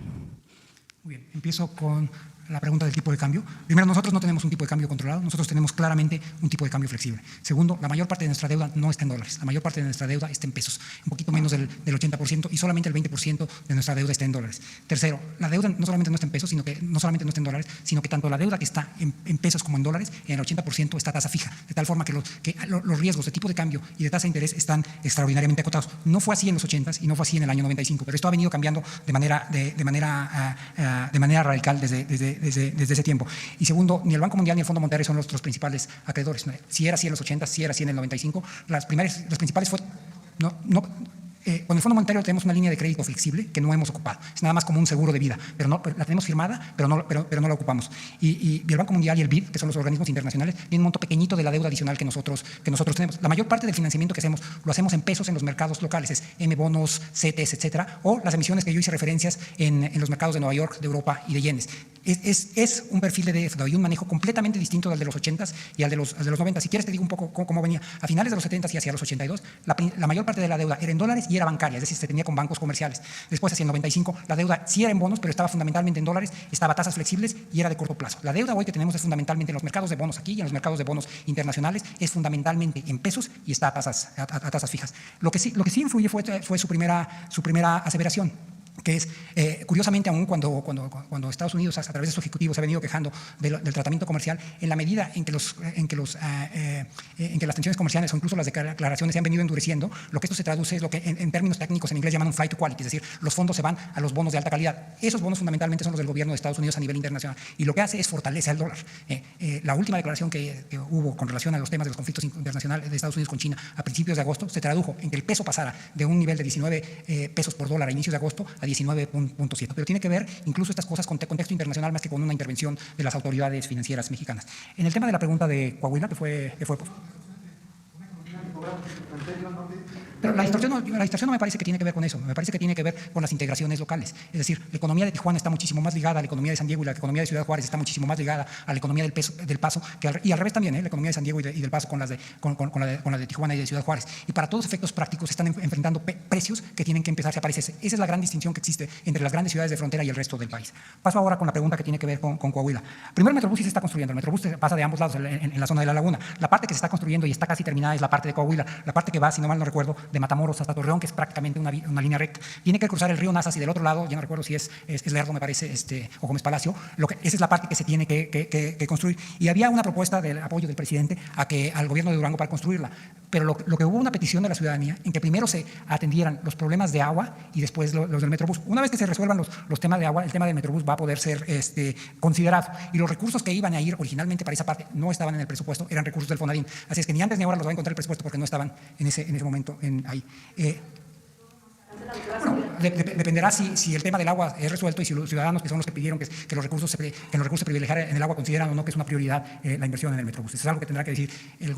Muy bien, empiezo con la pregunta del tipo de cambio. Primero, nosotros no tenemos un tipo de cambio controlado, nosotros tenemos claramente un tipo de cambio flexible. Segundo, la mayor parte de nuestra deuda no está en dólares, la mayor parte de nuestra deuda está en pesos, un poquito menos del 80% y solamente el 20% de nuestra deuda está en dólares. Tercero, la deuda no solamente no está en pesos, no solamente no está en dólares, sino que tanto la deuda que está en pesos como en dólares, en el 80% está a tasa fija, de tal forma que los riesgos de tipo de cambio y de tasa de interés están extraordinariamente acotados. No fue así en los 80s y no fue así en el año 95, pero esto ha venido cambiando de manera radical desde ese tiempo. Y segundo, ni el Banco Mundial ni el Fondo Monetario son nuestros principales acreedores. Si era así en los 80, si era así en el 95, las principales fueron... Con el Fondo Monetario tenemos una línea de crédito flexible que no hemos ocupado. Es nada más como un seguro de vida, pero la tenemos firmada, pero no la ocupamos. Y el Banco Mundial y el BID, que son los organismos internacionales, tienen un monto pequeñito de la deuda adicional que nosotros tenemos. La mayor parte del financiamiento que hacemos lo hacemos en pesos en los mercados locales, es M-bonos, CETES, etcétera, o las emisiones que yo hice referencias en los mercados de Nueva York, de Europa y de yenes. Es un perfil de deuda y un manejo completamente distinto al de los 80s y al de los 90. Si quieres te digo un poco cómo venía. A finales de los 70s y hacia los 82, la mayor parte de la deuda era en dólares y era bancaria, es decir, se tenía con bancos comerciales. Después, hacia el 95, la deuda sí era en bonos, pero estaba fundamentalmente en dólares, estaba a tasas flexibles y era de corto plazo. La deuda hoy que tenemos es fundamentalmente en los mercados de bonos aquí y en los mercados de bonos internacionales, es fundamentalmente en pesos y está a tasas fijas. Lo que sí influye fue su primera aseveración, que es, curiosamente, aún cuando Estados Unidos, a través de su ejecutivo, se ha venido quejando del tratamiento comercial, en la medida en que las tensiones comerciales o incluso las declaraciones se han venido endureciendo, lo que esto se traduce es lo que en términos técnicos en inglés llaman un flight to quality, es decir, los fondos se van a los bonos de alta calidad. Esos bonos fundamentalmente son los del gobierno de Estados Unidos a nivel internacional, y lo que hace es fortalece al dólar. La última declaración que hubo con relación a los temas de los conflictos internacionales de Estados Unidos con China a principios de agosto se tradujo en que el peso pasara de un nivel de 19 pesos por dólar a inicios de agosto a 19.7, pero tiene que ver incluso estas cosas con contexto internacional más que con una intervención de las autoridades financieras mexicanas. En el tema de la pregunta de Coahuila, que fue pero la distorsión no me parece que tiene que ver con eso, me parece que tiene que ver con las integraciones locales. Es decir, la economía de Tijuana está muchísimo más ligada a la economía de San Diego y la economía de Ciudad Juárez está muchísimo más ligada a la economía del Paso, y al revés también, la economía de San Diego y del Paso con la de Tijuana y de Ciudad Juárez. Y para todos los efectos prácticos están enfrentando precios que tienen que empezarse a parecerse. Esa es la gran distinción que existe entre las grandes ciudades de frontera y el resto del país. Paso ahora con la pregunta que tiene que ver con Coahuila. Primero, el Metrobús sí se está construyendo. El Metrobús pasa de ambos lados en la zona de la laguna. La parte que se está construyendo y está casi terminada es la parte de Coahuila. La parte que va, si no mal no recuerdo, de Matamoros hasta Torreón, que es prácticamente una línea recta. Tiene que cruzar el río Nazas y del otro lado, ya no recuerdo si es Lerdo, me parece, o Gómez Palacio. Esa es la parte que se tiene que construir. Y había una propuesta del apoyo del presidente al gobierno de Durango para construirla. Pero lo que hubo una petición de la ciudadanía en que primero se atendieran los problemas de agua y después los del Metrobús. Una vez que se resuelvan los temas de agua, el tema del Metrobús va a poder ser considerado. Y los recursos que iban a ir originalmente para esa parte no estaban en el presupuesto, eran recursos del Fonadín. Así es que ni antes ni ahora los va a encontrar el presupuesto porque no estaban en ese momento ahí. Bueno, dependerá si el tema del agua es resuelto y si los ciudadanos, que son los que pidieron que los recursos se privilegiaran en el agua, consideran o no que es una prioridad la inversión en el Metrobús. Eso es algo que tendrá que decir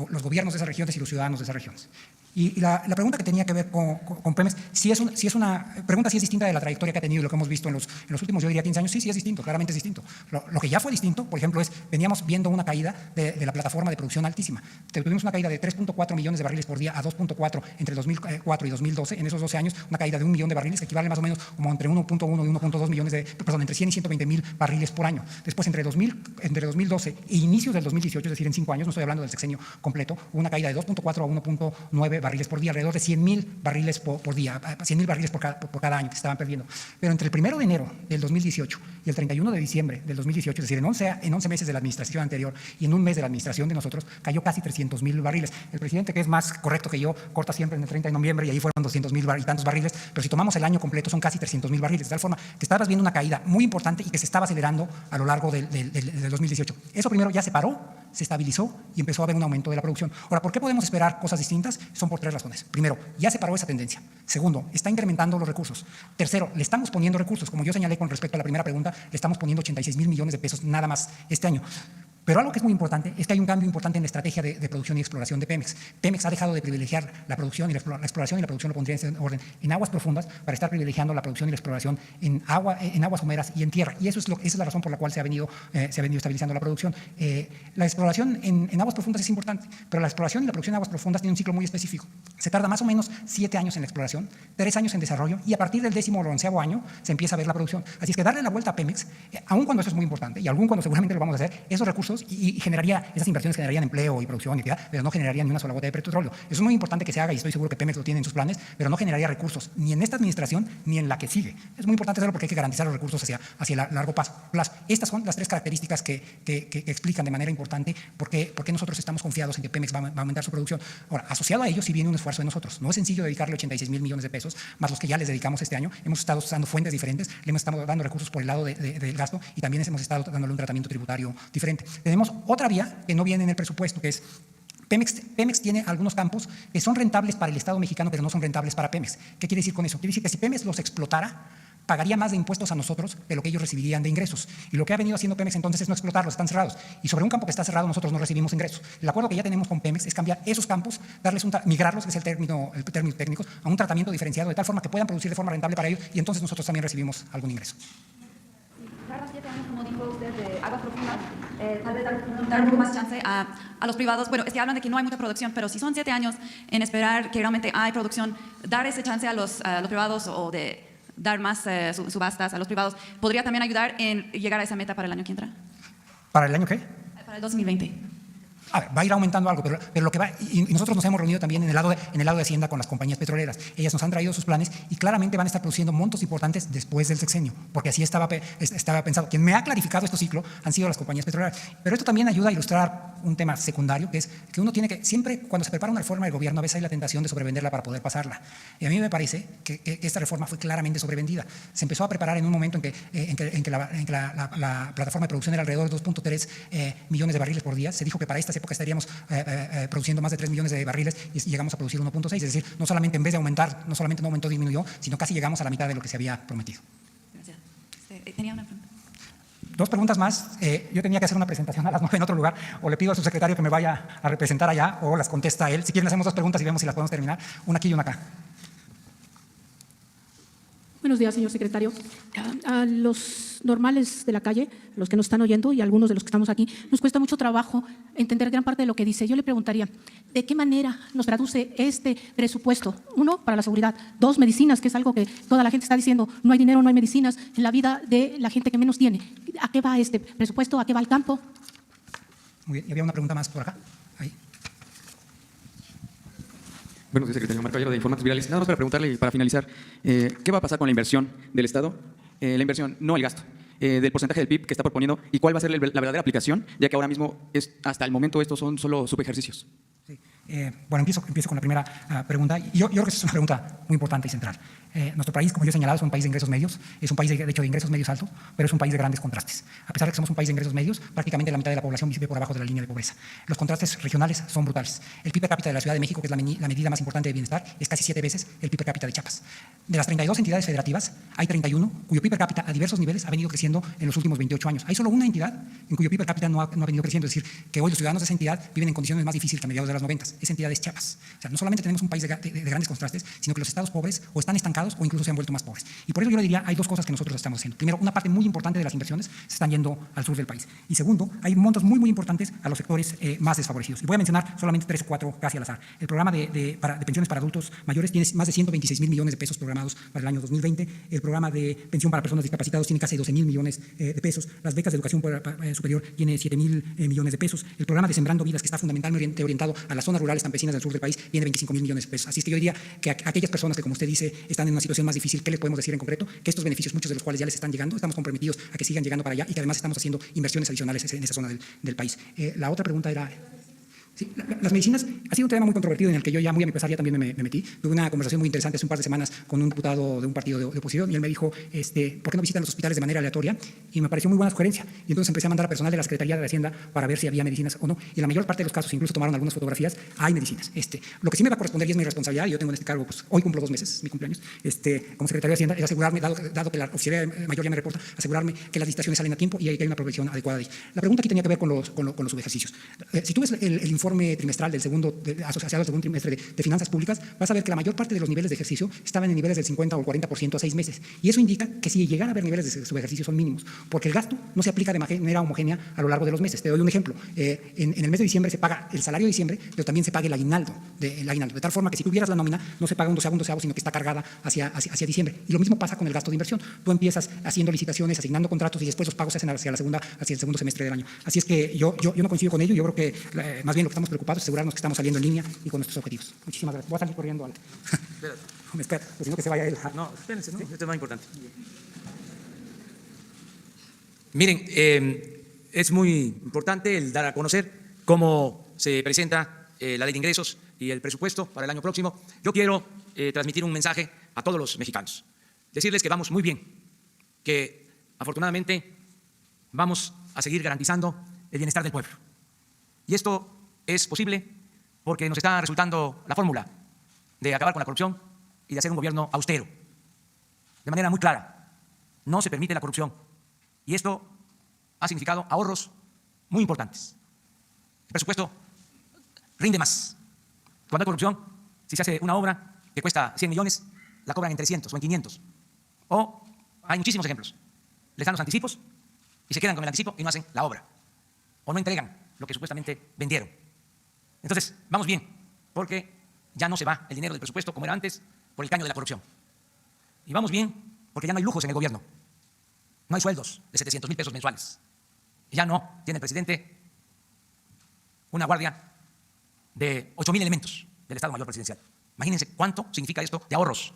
los gobiernos de esas regiones y los ciudadanos de esas regiones. Y la pregunta que tenía que ver con Pemex, si es distinta de la trayectoria que ha tenido y lo que hemos visto en los últimos, yo diría, 15 años. Sí es distinto, claramente es distinto. Lo que ya fue distinto, por ejemplo, veníamos viendo una caída de la plataforma de producción altísima. Tuvimos una caída de 3.4 millones de barriles por día a 2.4 entre 2004 y 2012. En esos 12 años, una caída de 1 millón de barriles, que equivale más o menos como entre 1.1 y 1.2 millones entre 100 y 120 mil barriles por año. Después, entre 2012 e inicios del 2018, es decir, en 5 años, no estoy hablando del sexenio completo, hubo una caída de 2.4 a 1.9 barriles por día, alrededor de 100,000 barriles por día, 100,000 barriles por cada año que se estaban perdiendo. Pero entre el 1 de enero del 2018 y el 31 de diciembre del 2018, es decir, en 11 meses de la administración anterior y en un mes de la administración de nosotros, cayó casi 300,000 barriles. El presidente, que es más correcto que yo, corta siempre en el 30 de noviembre y ahí fueron 200,000 y tantos barriles, pero si tomamos el año completo son casi 300,000 barriles, de tal forma que estabas viendo una caída muy importante y que se estaba acelerando a lo largo del 2018. Eso primero ya se paró, se estabilizó y empezó a haber un aumento de la producción. Ahora, ¿por qué podemos esperar cosas distintas? Son por 3 razones. Primero, ya se paró esa tendencia. Segundo, está incrementando los recursos. Tercero, le estamos poniendo recursos. Como yo señalé con respecto a la primera pregunta, le estamos poniendo 86,000 millones de pesos nada más este año. Pero algo que es muy importante es que hay un cambio importante en la estrategia de producción y exploración de Pemex. Pemex ha dejado de privilegiar la producción y la exploración y la producción lo pondría en orden en aguas profundas para estar privilegiando la producción y la exploración en aguas someras y en tierra. Y esa es la razón por la cual se ha venido estabilizando la producción. La exploración en aguas profundas es importante, pero la exploración y la producción en aguas profundas tiene un ciclo muy específico. Se tarda más o menos 7 años en la exploración, 3 años en desarrollo y a partir del 10º o 11º año se empieza a ver la producción. Así es que darle la vuelta a Pemex, aun cuando eso es muy importante y aun cuando seguramente lo vamos a hacer, esos recursos y esas inversiones generarían empleo y producción y actividad, pero no generarían ni una sola gota de petróleo. Eso es muy importante que se haga y estoy seguro que Pemex lo tiene en sus planes, pero no generaría recursos ni en esta administración ni en la que sigue. Es muy importante hacerlo porque hay que garantizar los recursos hacia el largo plazo. Estas son las 3 características que explican de manera importante por qué nosotros estamos confiados en que Pemex va a aumentar su producción. Ahora, asociado a ello sí viene un esfuerzo de nosotros. No es sencillo dedicarle 86,000 millones de pesos, más los que ya les dedicamos este año. Hemos estado usando fuentes diferentes, le hemos estado dando recursos por el lado del gasto y también hemos estado dándole un tratamiento tributario diferente. Tenemos otra vía que no viene en el presupuesto, que es Pemex tiene algunos campos que son rentables para el Estado mexicano, pero no son rentables para Pemex. ¿Qué quiere decir con eso? Quiere decir que si Pemex los explotara, pagaría más de impuestos a nosotros de lo que ellos recibirían de ingresos. Y lo que ha venido haciendo Pemex entonces es no explotarlos, están cerrados. Y sobre un campo que está cerrado nosotros no recibimos ingresos. El acuerdo que ya tenemos con Pemex es cambiar esos campos, migrarlos, que es el término técnico, a un tratamiento diferenciado de tal forma que puedan producir de forma rentable para ellos y entonces nosotros también recibimos algún ingreso. Cada 7 años, como dijo usted, de aguas profundas, tal vez dar un poco más chance a los privados. Bueno, es que hablan de que no hay mucha producción, pero si son 7 años en esperar que realmente hay producción, dar ese chance a los privados o de dar más subastas a los privados, ¿podría también ayudar en llegar a esa meta para el año que entra? ¿Para el año qué? Para el 2020. A ver, va a ir aumentando algo, pero lo que va, y nosotros nos hemos reunido también en el lado de Hacienda con las compañías petroleras. Ellas nos han traído sus planes y claramente van a estar produciendo montos importantes después del sexenio, porque así estaba pensado. Quien me ha clarificado este ciclo han sido las compañías petroleras. Pero esto también ayuda a ilustrar un tema secundario, que es que uno tiene que, siempre cuando se prepara una reforma del gobierno, a veces hay la tentación de sobrevenderla para poder pasarla. Y a mí me parece que esta reforma fue claramente sobrevendida. Se empezó a preparar en un momento en que la plataforma de producción era alrededor de 2.3 millones de barriles por día. Se dijo que para estas épocas estaríamos produciendo más de 3 millones de barriles y llegamos a producir 1.6. Es decir, no solamente en vez de aumentar, no solamente no aumentó, disminuyó, sino casi llegamos a la mitad de lo que se había prometido. Gracias. Tenía una pregunta. 2 preguntas más. Yo tenía que hacer una presentación a las 9 en otro lugar, o le pido al subsecretario que me vaya a representar allá, o las contesta él. Si quieren, hacemos 2 preguntas y vemos si las podemos terminar. Una aquí y una acá. Buenos días, señor secretario. A los normales de la calle, los que nos están oyendo y algunos de los que estamos aquí, nos cuesta mucho trabajo entender gran parte de lo que dice. Yo le preguntaría, ¿de qué manera nos traduce este presupuesto? 1, para la seguridad. 2, medicinas, que es algo que toda la gente está diciendo, no hay dinero, no hay medicinas en la vida de la gente que menos tiene. ¿A qué va este presupuesto? ¿A qué va el campo? Muy bien, y había una pregunta más por acá. Ahí. Buenos días, secretario. Marco Ayero, de Informantes Virales. Nada más para preguntarle y para finalizar, ¿qué va a pasar con la inversión del Estado? La inversión, no el gasto, del porcentaje del PIB que está proponiendo y cuál va a ser la verdadera aplicación, ya que ahora mismo, hasta el momento, estos son solo subejercicios. Sí. Bueno, empiezo con la primera pregunta. Yo creo que es una pregunta muy importante y central. Nuestro país, como yo he señalado, es un país de ingresos medios, es un país de hecho de ingresos medios altos, pero es un país de grandes contrastes. A pesar de que somos un país de ingresos medios, prácticamente la mitad de la población vive por abajo de la línea de pobreza. Los contrastes regionales son brutales. El PIB per cápita de la Ciudad de México, que es la medida más importante de bienestar, es casi 7 veces el PIB per cápita de Chiapas. De las 32 entidades federativas, hay 31 cuyo PIB per cápita a diversos niveles ha venido creciendo en los últimos 28 años. Hay solo una entidad en cuyo PIB per cápita no ha venido creciendo, es decir, que hoy los ciudadanos de esa entidad viven en condiciones más difíciles que a mediados de los 90. Esa entidad es Chiapas. O sea, no solamente tenemos un país de grandes contrastes, sino que los estados pobres o están estancados o incluso se han vuelto más pobres. Y por eso yo le diría, hay 2 cosas que nosotros estamos haciendo. Primero, una parte muy importante de las inversiones se están yendo al sur del país. Y segundo, hay montos muy importantes a los sectores más desfavorecidos. Y voy a mencionar solamente 3 o 4 casi al azar. El programa de pensiones para adultos mayores tiene más de 126,000 millones de pesos programados para el año 2020. El programa de pensión para personas discapacitadas tiene casi 12,000 millones de pesos. Las becas de educación superior tiene 7,000 millones de pesos. El programa de Sembrando Vidas, que está fundamentalmente orientado a las zonas rurales campesinas del sur del país, tiene 25,000 millones de pesos. Así es que yo diría que a aquellas personas que, como usted dice, están en una situación más difícil, ¿qué les podemos decir en concreto? Que estos beneficios, muchos de los cuales ya les están llegando, estamos comprometidos a que sigan llegando para allá y que además estamos haciendo inversiones adicionales en esa zona del país. La otra pregunta era... Sí, las medicinas ha sido un tema muy controvertido en el que yo ya muy a mi pesar ya también me metí. Tuve una conversación muy interesante hace un par de semanas con un diputado de un partido de oposición y él me dijo, ¿por qué no visitan los hospitales de manera aleatoria? Y me pareció muy buena sugerencia. Y entonces empecé a mandar a personal de la Secretaría de Hacienda para ver si había medicinas o no. Y en la mayor parte de los casos, incluso tomaron algunas fotografías, hay medicinas. Lo que sí me va a corresponder y es mi responsabilidad, y yo tengo en este cargo, pues hoy cumplo 2 meses, mi cumpleaños, como secretario de Hacienda, es asegurarme, dado que la oficialía mayor ya me reporta, asegurarme que las licitaciones salen a tiempo y que hay una provisión adecuada de ellas. La pregunta aquí tenía que ver con los subejercicios. Si tú ves el informe trimestral del asociado al segundo trimestre de finanzas públicas, vas a ver que la mayor parte de los niveles de ejercicio estaban en niveles del 50 o el 40% a 6 meses. Y eso indica que si llegara a haber niveles de subejercicio son mínimos, porque el gasto no se aplica de manera homogénea a lo largo de los meses. Te doy un ejemplo. En el mes de diciembre se paga el salario de diciembre, pero también se paga el aguinaldo. De tal forma que si tuvieras la nómina, no se paga un doceavo, sino que está cargada hacia diciembre. Y lo mismo pasa con el gasto de inversión. Tú empiezas haciendo licitaciones, asignando contratos y después los pagos se hacen hacia el segundo semestre del año. Así es que yo no coincido con ello. Yo creo que más bien lo que estamos preocupados es asegurarnos que estamos saliendo en línea y con nuestros objetivos. Muchísimas gracias. Voy a salir corriendo al... Me espera, pues no que se vaya él. No, espérense, ¿no? Esto es más importante. Miren, es muy importante el dar a conocer cómo se presenta la ley de ingresos y el presupuesto para el año próximo. Yo quiero transmitir un mensaje a todos los mexicanos. Decirles que vamos muy bien, que afortunadamente vamos a seguir garantizando el bienestar del pueblo. Y esto es posible porque nos está resultando la fórmula de acabar con la corrupción y de hacer un gobierno austero. De manera muy clara, no se permite la corrupción. Y esto ha significado ahorros muy importantes. El presupuesto rinde más. Cuando hay corrupción, si se hace una obra que cuesta 100 millones, la cobran en 300 o en 500. O hay muchísimos ejemplos. Les dan los anticipos y se quedan con el anticipo y no hacen la obra. O no entregan lo que supuestamente vendieron. Entonces, vamos bien, porque ya no se va el dinero del presupuesto como era antes por el caño de la corrupción. Y vamos bien porque ya no hay lujos en el gobierno. No hay sueldos de 700,000 pesos mensuales. Y ya no tiene el presidente una guardia de 8,000 elementos del Estado Mayor Presidencial. Imagínense cuánto significa esto de ahorros.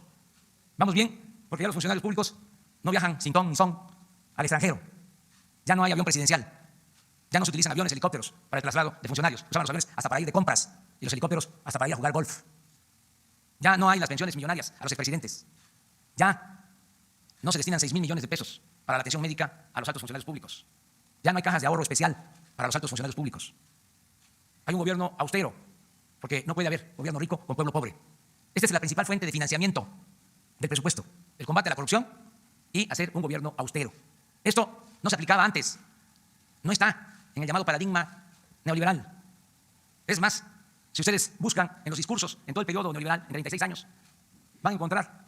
Vamos bien porque ya los funcionarios públicos no viajan sin ton ni son al extranjero. Ya no hay avión presidencial. Ya no se utilizan aviones, helicópteros para el traslado de funcionarios. Usaban los aviones hasta para ir de compras y los helicópteros hasta para ir a jugar golf. Ya no hay las pensiones millonarias a los expresidentes. Ya no se destinan 6,000 millones de pesos para la atención médica a los altos funcionarios públicos. Ya no hay cajas de ahorro especial para los altos funcionarios públicos. Hay un gobierno austero, porque no puede haber gobierno rico con pueblo pobre. Esta es la principal fuente de financiamiento del presupuesto, el combate a la corrupción y hacer un gobierno austero. Esto no se aplicaba antes, no está en el llamado paradigma neoliberal. Es más, si ustedes buscan en los discursos en todo el periodo neoliberal, en 36 años, van a encontrar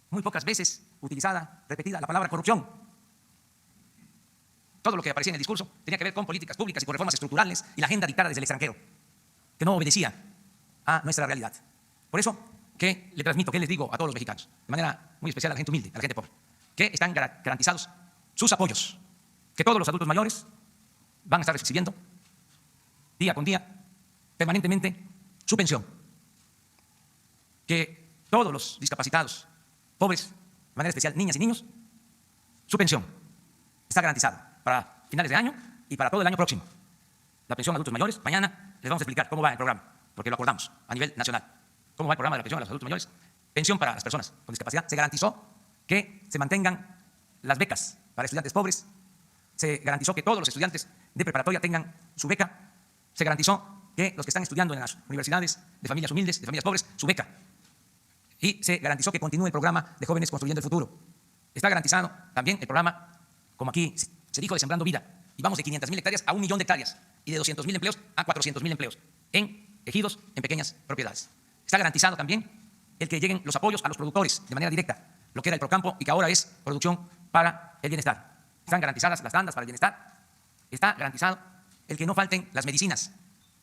muy pocas veces utilizada, repetida, la palabra corrupción. Todo lo que aparecía en el discurso tenía que ver con políticas públicas y con reformas estructurales y la agenda dictada desde el extranjero, que no obedecía a nuestra realidad. Por eso que le transmito, que les digo a todos los mexicanos, de manera muy especial a la gente humilde, a la gente pobre, que están garantizados sus apoyos, que todos los adultos mayores van a estar recibiendo día con día, permanentemente, su pensión, que todos los discapacitados, pobres, de manera especial niñas y niños, su pensión está garantizada para finales de año y para todo el año próximo. La pensión a adultos mayores, mañana les vamos a explicar cómo va el programa, porque lo acordamos a nivel nacional. ¿Cómo va el programa de la pensión a los adultos mayores? Pensión para las personas con discapacidad. Se garantizó que se mantengan las becas para estudiantes pobres. Se garantizó que todos los estudiantes de preparatoria tengan su beca. Se garantizó que los que están estudiando en las universidades de familias humildes, de familias pobres, su beca. Y se garantizó que continúe el programa de Jóvenes Construyendo el Futuro. Está garantizado también el programa, como aquí se dijo, de Sembrando Vida. Y vamos de 500,000 hectáreas a 1,000,000 de hectáreas. Y de 200,000 empleos a 400,000 empleos en ejidos, en pequeñas propiedades. Está garantizado también el que lleguen los apoyos a los productores de manera directa, lo que era el Procampo y que ahora es Producción para el Bienestar. Están garantizadas las tandas para el bienestar. Está garantizado el que no falten las medicinas,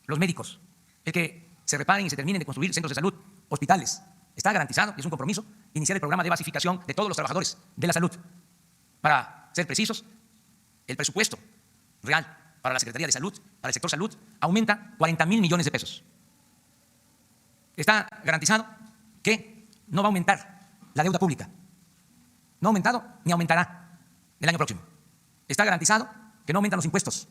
los médicos, el que se reparen y se terminen de construir centros de salud, hospitales. Está garantizado, y es un compromiso, iniciar el programa de basificación de todos los trabajadores de la salud. Para ser precisos, el presupuesto real para la Secretaría de Salud, para el sector salud, aumenta 40,000 millones de pesos. Está garantizado que no va a aumentar la deuda pública. No ha aumentado ni aumentará el año próximo. Está garantizado que no aumentan los impuestos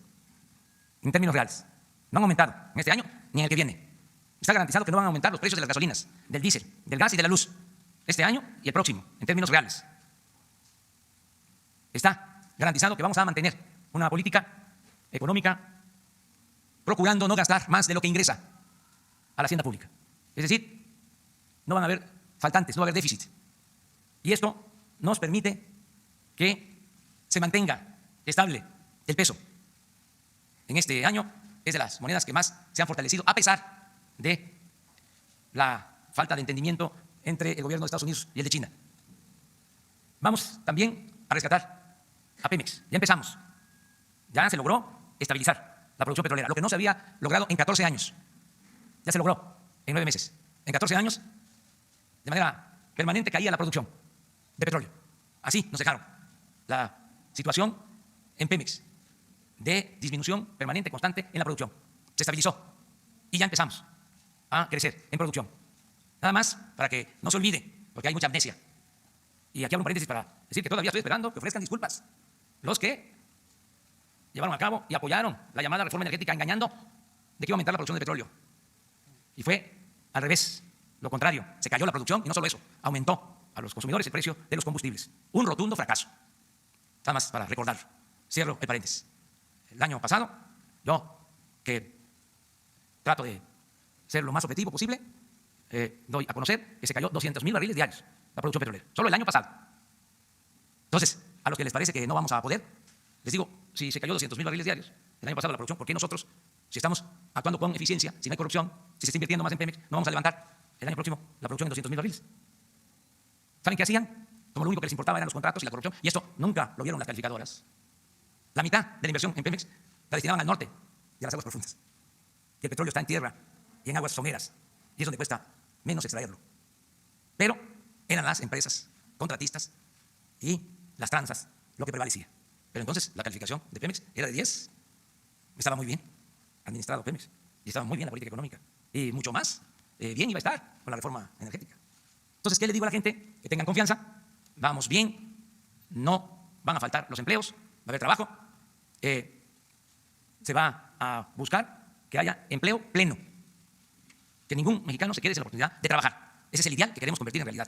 en términos reales. No han aumentado en este año ni en el que viene. Está garantizado que no van a aumentar los precios de las gasolinas, del diésel, del gas y de la luz este año y el próximo, en términos reales. Está garantizado que vamos a mantener una política económica procurando no gastar más de lo que ingresa a la hacienda pública. Es decir, no van a haber faltantes, no va a haber déficit. Y esto nos permite que se mantenga estable el peso. En este año es de las monedas que más se han fortalecido, a pesar de la falta de entendimiento entre el gobierno de Estados Unidos y el de China. Vamos también a rescatar a Pemex. Ya empezamos. Ya se logró estabilizar la producción petrolera, lo que no se había logrado en 14 años. Ya se logró en 9 meses. En 14 años, de manera permanente, caía la producción de petróleo. Así nos dejaron la situación en Pemex de disminución permanente, constante en la producción. Se estabilizó y ya empezamos a crecer en producción. Nada más para que no se olvide, porque hay mucha amnesia. Y aquí abro un paréntesis para decir que todavía estoy esperando que ofrezcan disculpas los que llevaron a cabo y apoyaron la llamada reforma energética engañando de que iba a aumentar la producción de petróleo. Y fue al revés, lo contrario. Se cayó la producción y no solo eso, aumentó a los consumidores el precio de los combustibles. Un rotundo fracaso. Nada más para recordarlo. Cierro el paréntesis. El año pasado, yo, que trato de ser lo más objetivo posible, doy a conocer que se cayó 200.000 barriles diarios la producción petrolera, solo el año pasado. Entonces, a los que les parece que no vamos a poder, les digo, si se cayó 200.000 barriles diarios el año pasado la producción, ¿por qué nosotros, si estamos actuando con eficiencia, si no hay corrupción, si se está invirtiendo más en Pemex, no vamos a levantar el año próximo la producción en 200.000 barriles? ¿Saben qué hacían? Como lo único que les importaba eran los contratos y la corrupción, y esto nunca lo vieron las calificadoras. La mitad de la inversión en Pemex la destinaban al norte y a las aguas profundas. Y el petróleo está en tierra y en aguas someras, y es donde cuesta menos extraerlo. Pero eran las empresas contratistas y las tranzas lo que prevalecía. Pero entonces la calificación de Pemex era de 10. Estaba muy bien administrado Pemex y estaba muy bien la política económica. Y mucho más bien iba a estar con la reforma energética. Entonces, ¿qué le digo a la gente? Que tengan confianza, vamos bien, no van a faltar los empleos, va a haber trabajo, se va a buscar que haya empleo pleno, que ningún mexicano se quede sin la oportunidad de trabajar. Ese es el ideal que queremos convertir en realidad.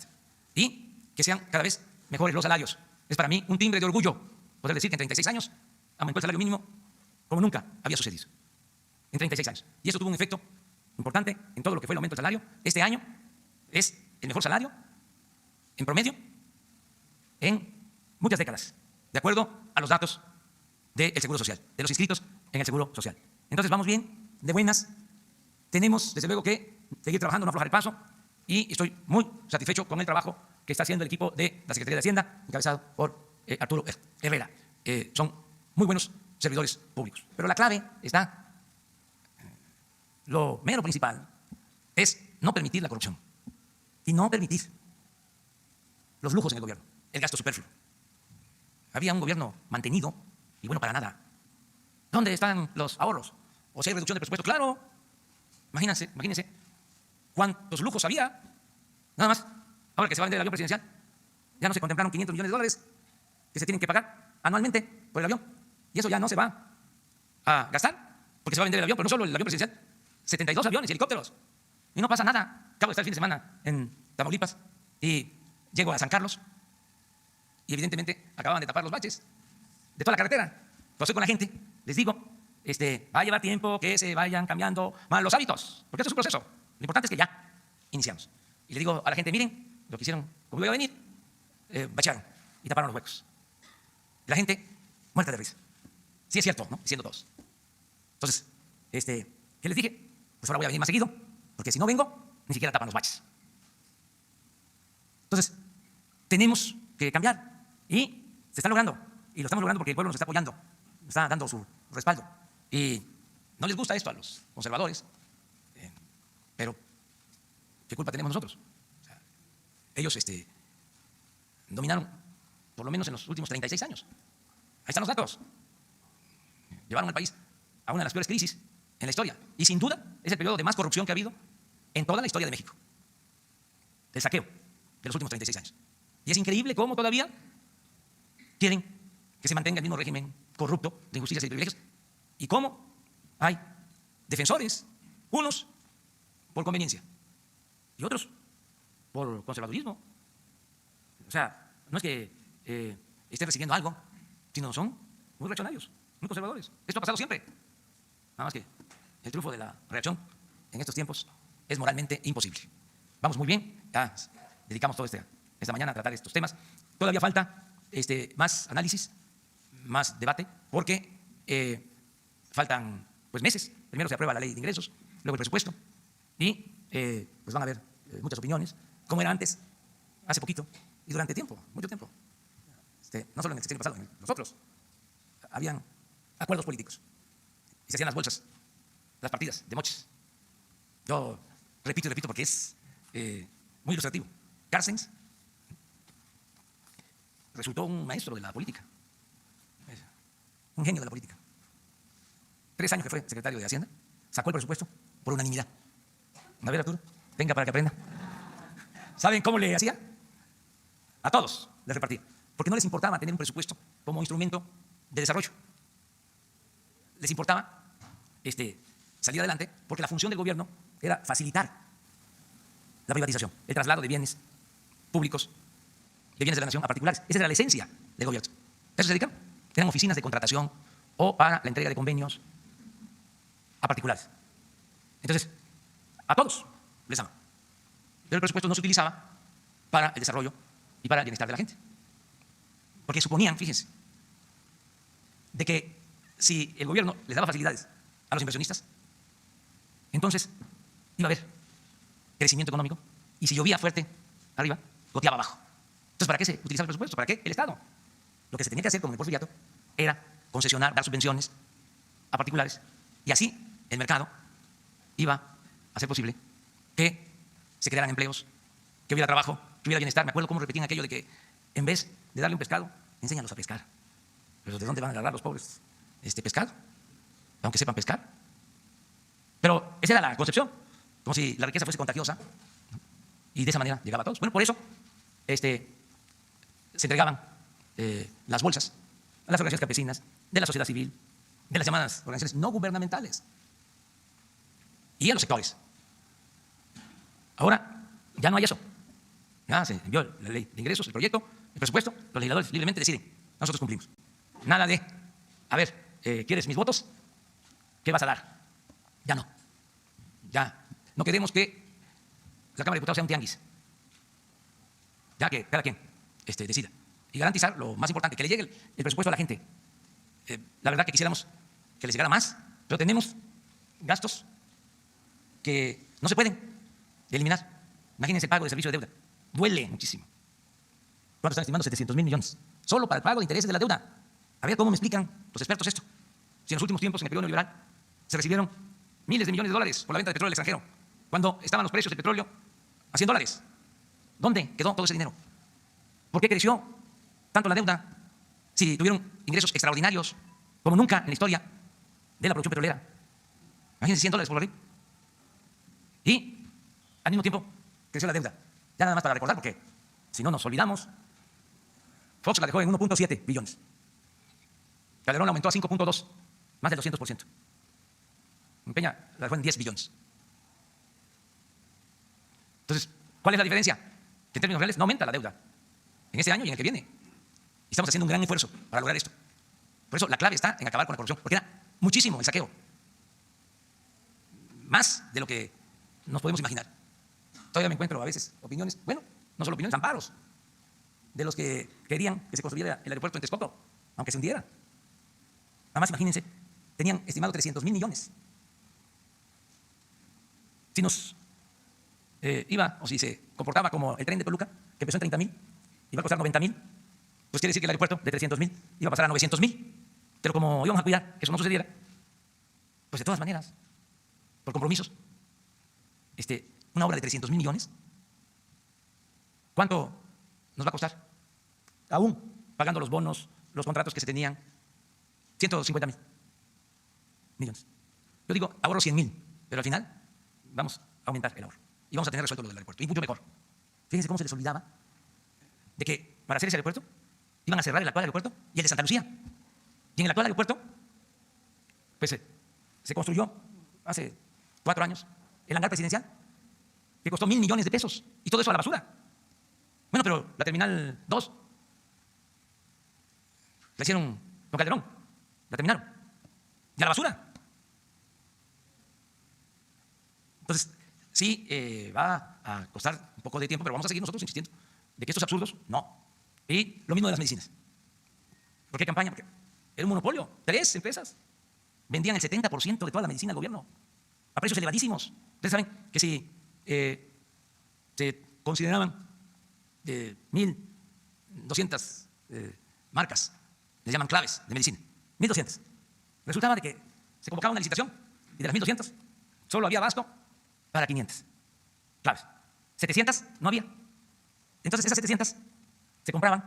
Y que sean cada vez mejores los salarios. Es para mí un timbre de orgullo poder decir que en 36 años aumentó el salario mínimo como nunca había sucedido. En 36 años. Y eso tuvo un efecto importante en todo lo que fue el aumento del salario. Este año es el mejor salario en promedio en muchas décadas, de acuerdo a los datos del Seguro Social, de los inscritos en el Seguro Social. Entonces vamos bien, de buenas. Tenemos desde luego que seguir trabajando, no aflojar el paso, y estoy muy satisfecho con el trabajo que está haciendo el equipo de la Secretaría de Hacienda, encabezado por Arturo Herrera. Son muy buenos servidores públicos. Pero la clave está, lo mero principal, es no permitir la corrupción y no permitir los lujos en el gobierno, el gasto superfluo. Había un gobierno mantenido y bueno para nada. ¿Dónde están los ahorros? ¿O si hay reducción de presupuesto? Claro. Imagínense cuántos lujos había. Nada más, ahora que se va a vender el avión presidencial, ya no se contemplaron 500 millones de dólares que se tienen que pagar anualmente por el avión. Y eso ya no se va a gastar, porque se va a vender el avión, pero no solo el avión presidencial, 72 aviones y helicópteros. Y no pasa nada. Acabo de estar el fin de semana en Tamaulipas y llego a San Carlos y evidentemente acababan de tapar los baches de toda la carretera. Entonces con la gente les digo, va a llevar tiempo que se vayan cambiando más los hábitos, porque esto es un proceso. Lo importante es que ya iniciamos. Y le digo a la gente, miren, lo que hicieron, como iba a venir, bachearon y taparon los huecos. La gente muerta de risa. Sí es cierto, ¿no? Diciendo todos. Entonces, ¿qué les dije? Pues ahora voy a venir más seguido, porque si no vengo, ni siquiera tapan los baches. Entonces, tenemos que cambiar y se está logrando. Y lo estamos logrando porque el pueblo nos está apoyando, nos está dando su respaldo. Y no les gusta esto a los conservadores, pero ¿qué culpa tenemos nosotros? O sea, ellos dominaron, por lo menos en los últimos 36 años. Ahí están los datos. Llevaron al país a una de las peores crisis en la historia. Y sin duda es el periodo de más corrupción que ha habido en toda la historia de México. El saqueo de los últimos 36 años. Y es increíble cómo todavía quieren que se mantenga el mismo régimen corrupto de injusticias y privilegios. Y cómo hay defensores Unos por conveniencia y otros por conservadurismo. O sea, no es que estén recibiendo algo, sino son muy reaccionarios, muy conservadores. Esto ha pasado siempre. Nada más que el triunfo de la reacción en estos tiempos es moralmente imposible. Vamos muy bien, ya dedicamos toda esta mañana a tratar estos temas. Todavía falta más análisis, más debate, porque faltan pues meses. Primero se aprueba la ley de ingresos, luego el presupuesto, y pues van a haber muchas opiniones, como era antes, hace poquito, y durante tiempo, mucho tiempo. No solo en el sexenio pasado, en los otros, habían acuerdos políticos, y se hacían las bolsas, las partidas de moches. Yo repito y repito porque es muy ilustrativo. Carstens resultó un maestro de la política, un genio de la política. 3 años que fue secretario de Hacienda, sacó el presupuesto por unanimidad. A ver, Arturo, venga para que aprenda. ¿Saben cómo le hacía? A todos les repartía, porque no les importaba tener un presupuesto como instrumento de desarrollo. Les importaba salir adelante, porque la función del gobierno era facilitar la privatización, el traslado de bienes públicos, de bienes de la nación a particulares. Esa era la esencia del gobierno. ¿A eso se dedican? Eran oficinas de contratación o para la entrega de convenios a particulares. Entonces, a todos les daban. Pero el presupuesto no se utilizaba para el desarrollo y para el bienestar de la gente. Porque suponían, fíjense, de que si el gobierno les daba facilidades a los inversionistas, entonces iba a haber crecimiento económico, y si llovía fuerte arriba, goteaba abajo. Entonces, ¿para qué se utilizaba el presupuesto? ¿Para qué el Estado? Lo que se tenía que hacer con el Porfiriato era concesionar, dar subvenciones a particulares, y así el mercado iba a hacer posible que se crearan empleos, que hubiera trabajo, que hubiera bienestar. Me acuerdo cómo repetían aquello de que en vez de darle un pescado, enséñalos a pescar. Pero ¿de dónde van a agarrar los pobres pescado? Aunque sepan pescar. Pero esa era la concepción, como si la riqueza fuese contagiosa, y de esa manera llegaba a todos. Bueno, por eso se entregaban las bolsas a las organizaciones campesinas, de la sociedad civil, de las llamadas organizaciones no gubernamentales y a los sectores. Ahora ya no hay eso. Ya se envió la ley de ingresos, el proyecto, el presupuesto, los legisladores libremente deciden, nosotros cumplimos. Nada de, a ver, ¿quieres mis votos? ¿Qué vas a dar? Ya no. Ya no queremos que la Cámara de Diputados sea un tianguis. Ya que cada quien decida. Y garantizar lo más importante, que le llegue el presupuesto a la gente. La verdad que quisiéramos que les llegara más, pero tenemos gastos que no se pueden eliminar. Imagínense el pago de servicio de deuda. Duele muchísimo. ¿Cuánto están estimando? 700.000 millones. Solo para el pago de intereses de la deuda. A ver cómo me explican los expertos esto. Si en los últimos tiempos, en el periodo neoliberal, se recibieron miles de millones de dólares por la venta de petróleo al extranjero, cuando estaban los precios del petróleo a $100. ¿Dónde quedó todo ese dinero? ¿Por qué creció tanto la deuda si tuvieron ingresos extraordinarios como nunca en la historia de la producción petrolera? Imagínense, $100 por barril. Y al mismo tiempo creció la deuda. Ya nada más para recordar, porque si no nos olvidamos, Fox la dejó en 1.7 billones. Calderón la aumentó a 5.2, más del 200%. Peña la dejó en 10 billones. Entonces, ¿cuál es la diferencia? Que en términos reales no aumenta la deuda en este año y en el que viene. Y estamos haciendo un gran esfuerzo para lograr esto. Por eso la clave está en acabar con la corrupción, porque era muchísimo el saqueo. Más de lo que nos podemos imaginar. Todavía me encuentro a veces opiniones, bueno, no solo opiniones, amparos, de los que querían que se construyera el aeropuerto en Texcoco, aunque se hundiera. Nada más imagínense, tenían estimado 300.000 millones. Si nos iba, o si se comportaba como el tren de Toluca, que empezó en 30.000, iba a costar 90.000, pues quiere decir que el aeropuerto de 300.000 iba a pasar a 900.000. Pero como íbamos a cuidar que eso no sucediera, pues de todas maneras, por compromisos, una obra de 300.000 millones, ¿cuánto nos va a costar? Aún pagando los bonos, los contratos que se tenían, 150.000 millones. Yo digo, ahorro 100.000, pero al final vamos a aumentar el ahorro y vamos a tener resuelto lo del aeropuerto, y mucho mejor. Fíjense cómo se les olvidaba de que para hacer ese aeropuerto iban a cerrar el actual aeropuerto y el de Santa Lucía. Y en el actual aeropuerto, pues se construyó hace 4 años, el hangar presidencial, que costó 1.000 millones de pesos, y todo eso a la basura. Bueno, pero la Terminal 2 la hicieron con Calderón, la terminaron, y a la basura. Entonces, sí, va a costar un poco de tiempo, pero vamos a seguir nosotros insistiendo de que estos absurdos, no. Y lo mismo de las medicinas. ¿Por qué campaña? Porque era un monopolio. 3 empresas vendían el 70% de toda la medicina al gobierno a precios elevadísimos. Ustedes saben que si se consideraban 1.200 marcas, les llaman claves de medicina, 1.200. Resultaba de que se convocaba una licitación y de las 1.200 solo había abasto para 500 claves. 700 no había. Entonces esas 700 se compraban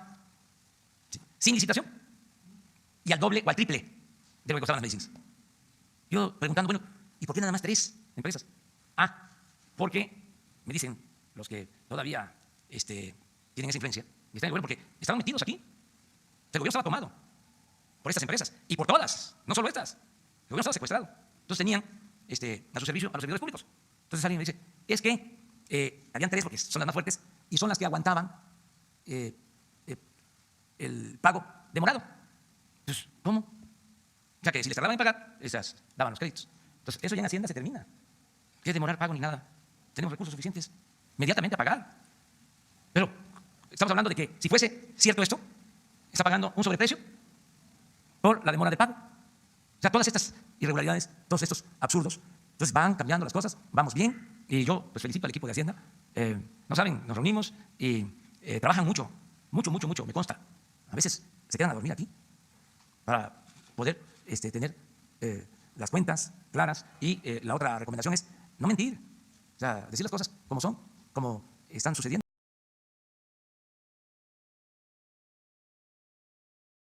sin licitación y al doble o al triple de lo que costaban las medicinas. Yo preguntando, bueno, ¿y por qué nada más 3 empresas? Ah, porque me dicen los que todavía tienen esa influencia y están en el gobierno, porque estaban metidos aquí. El gobierno estaba tomado por estas empresas y por todas, no solo estas. El gobierno estaba secuestrado. Entonces tenían a su servicio a los servidores públicos. Entonces alguien me dice, es que habían 3 porque son las más fuertes y son las que aguantaban el pago demorado. Entonces, ¿cómo? O sea que si les tardaban en pagar, esas daban los créditos. Entonces, eso ya en Hacienda se termina. ¿Qué es demorar pago ni nada? Tenemos recursos suficientes inmediatamente a pagar. Pero estamos hablando de que si fuese cierto esto, está pagando un sobreprecio por la demora de pago. O sea, todas estas irregularidades, todos estos absurdos, entonces van cambiando las cosas, vamos bien, y yo pues felicito al equipo de Hacienda. No saben, nos reunimos y trabajan mucho, me consta. A veces se quedan a dormir aquí para poder tener las cuentas claras y la otra recomendación es no mentir, o sea, decir las cosas como son, como están sucediendo.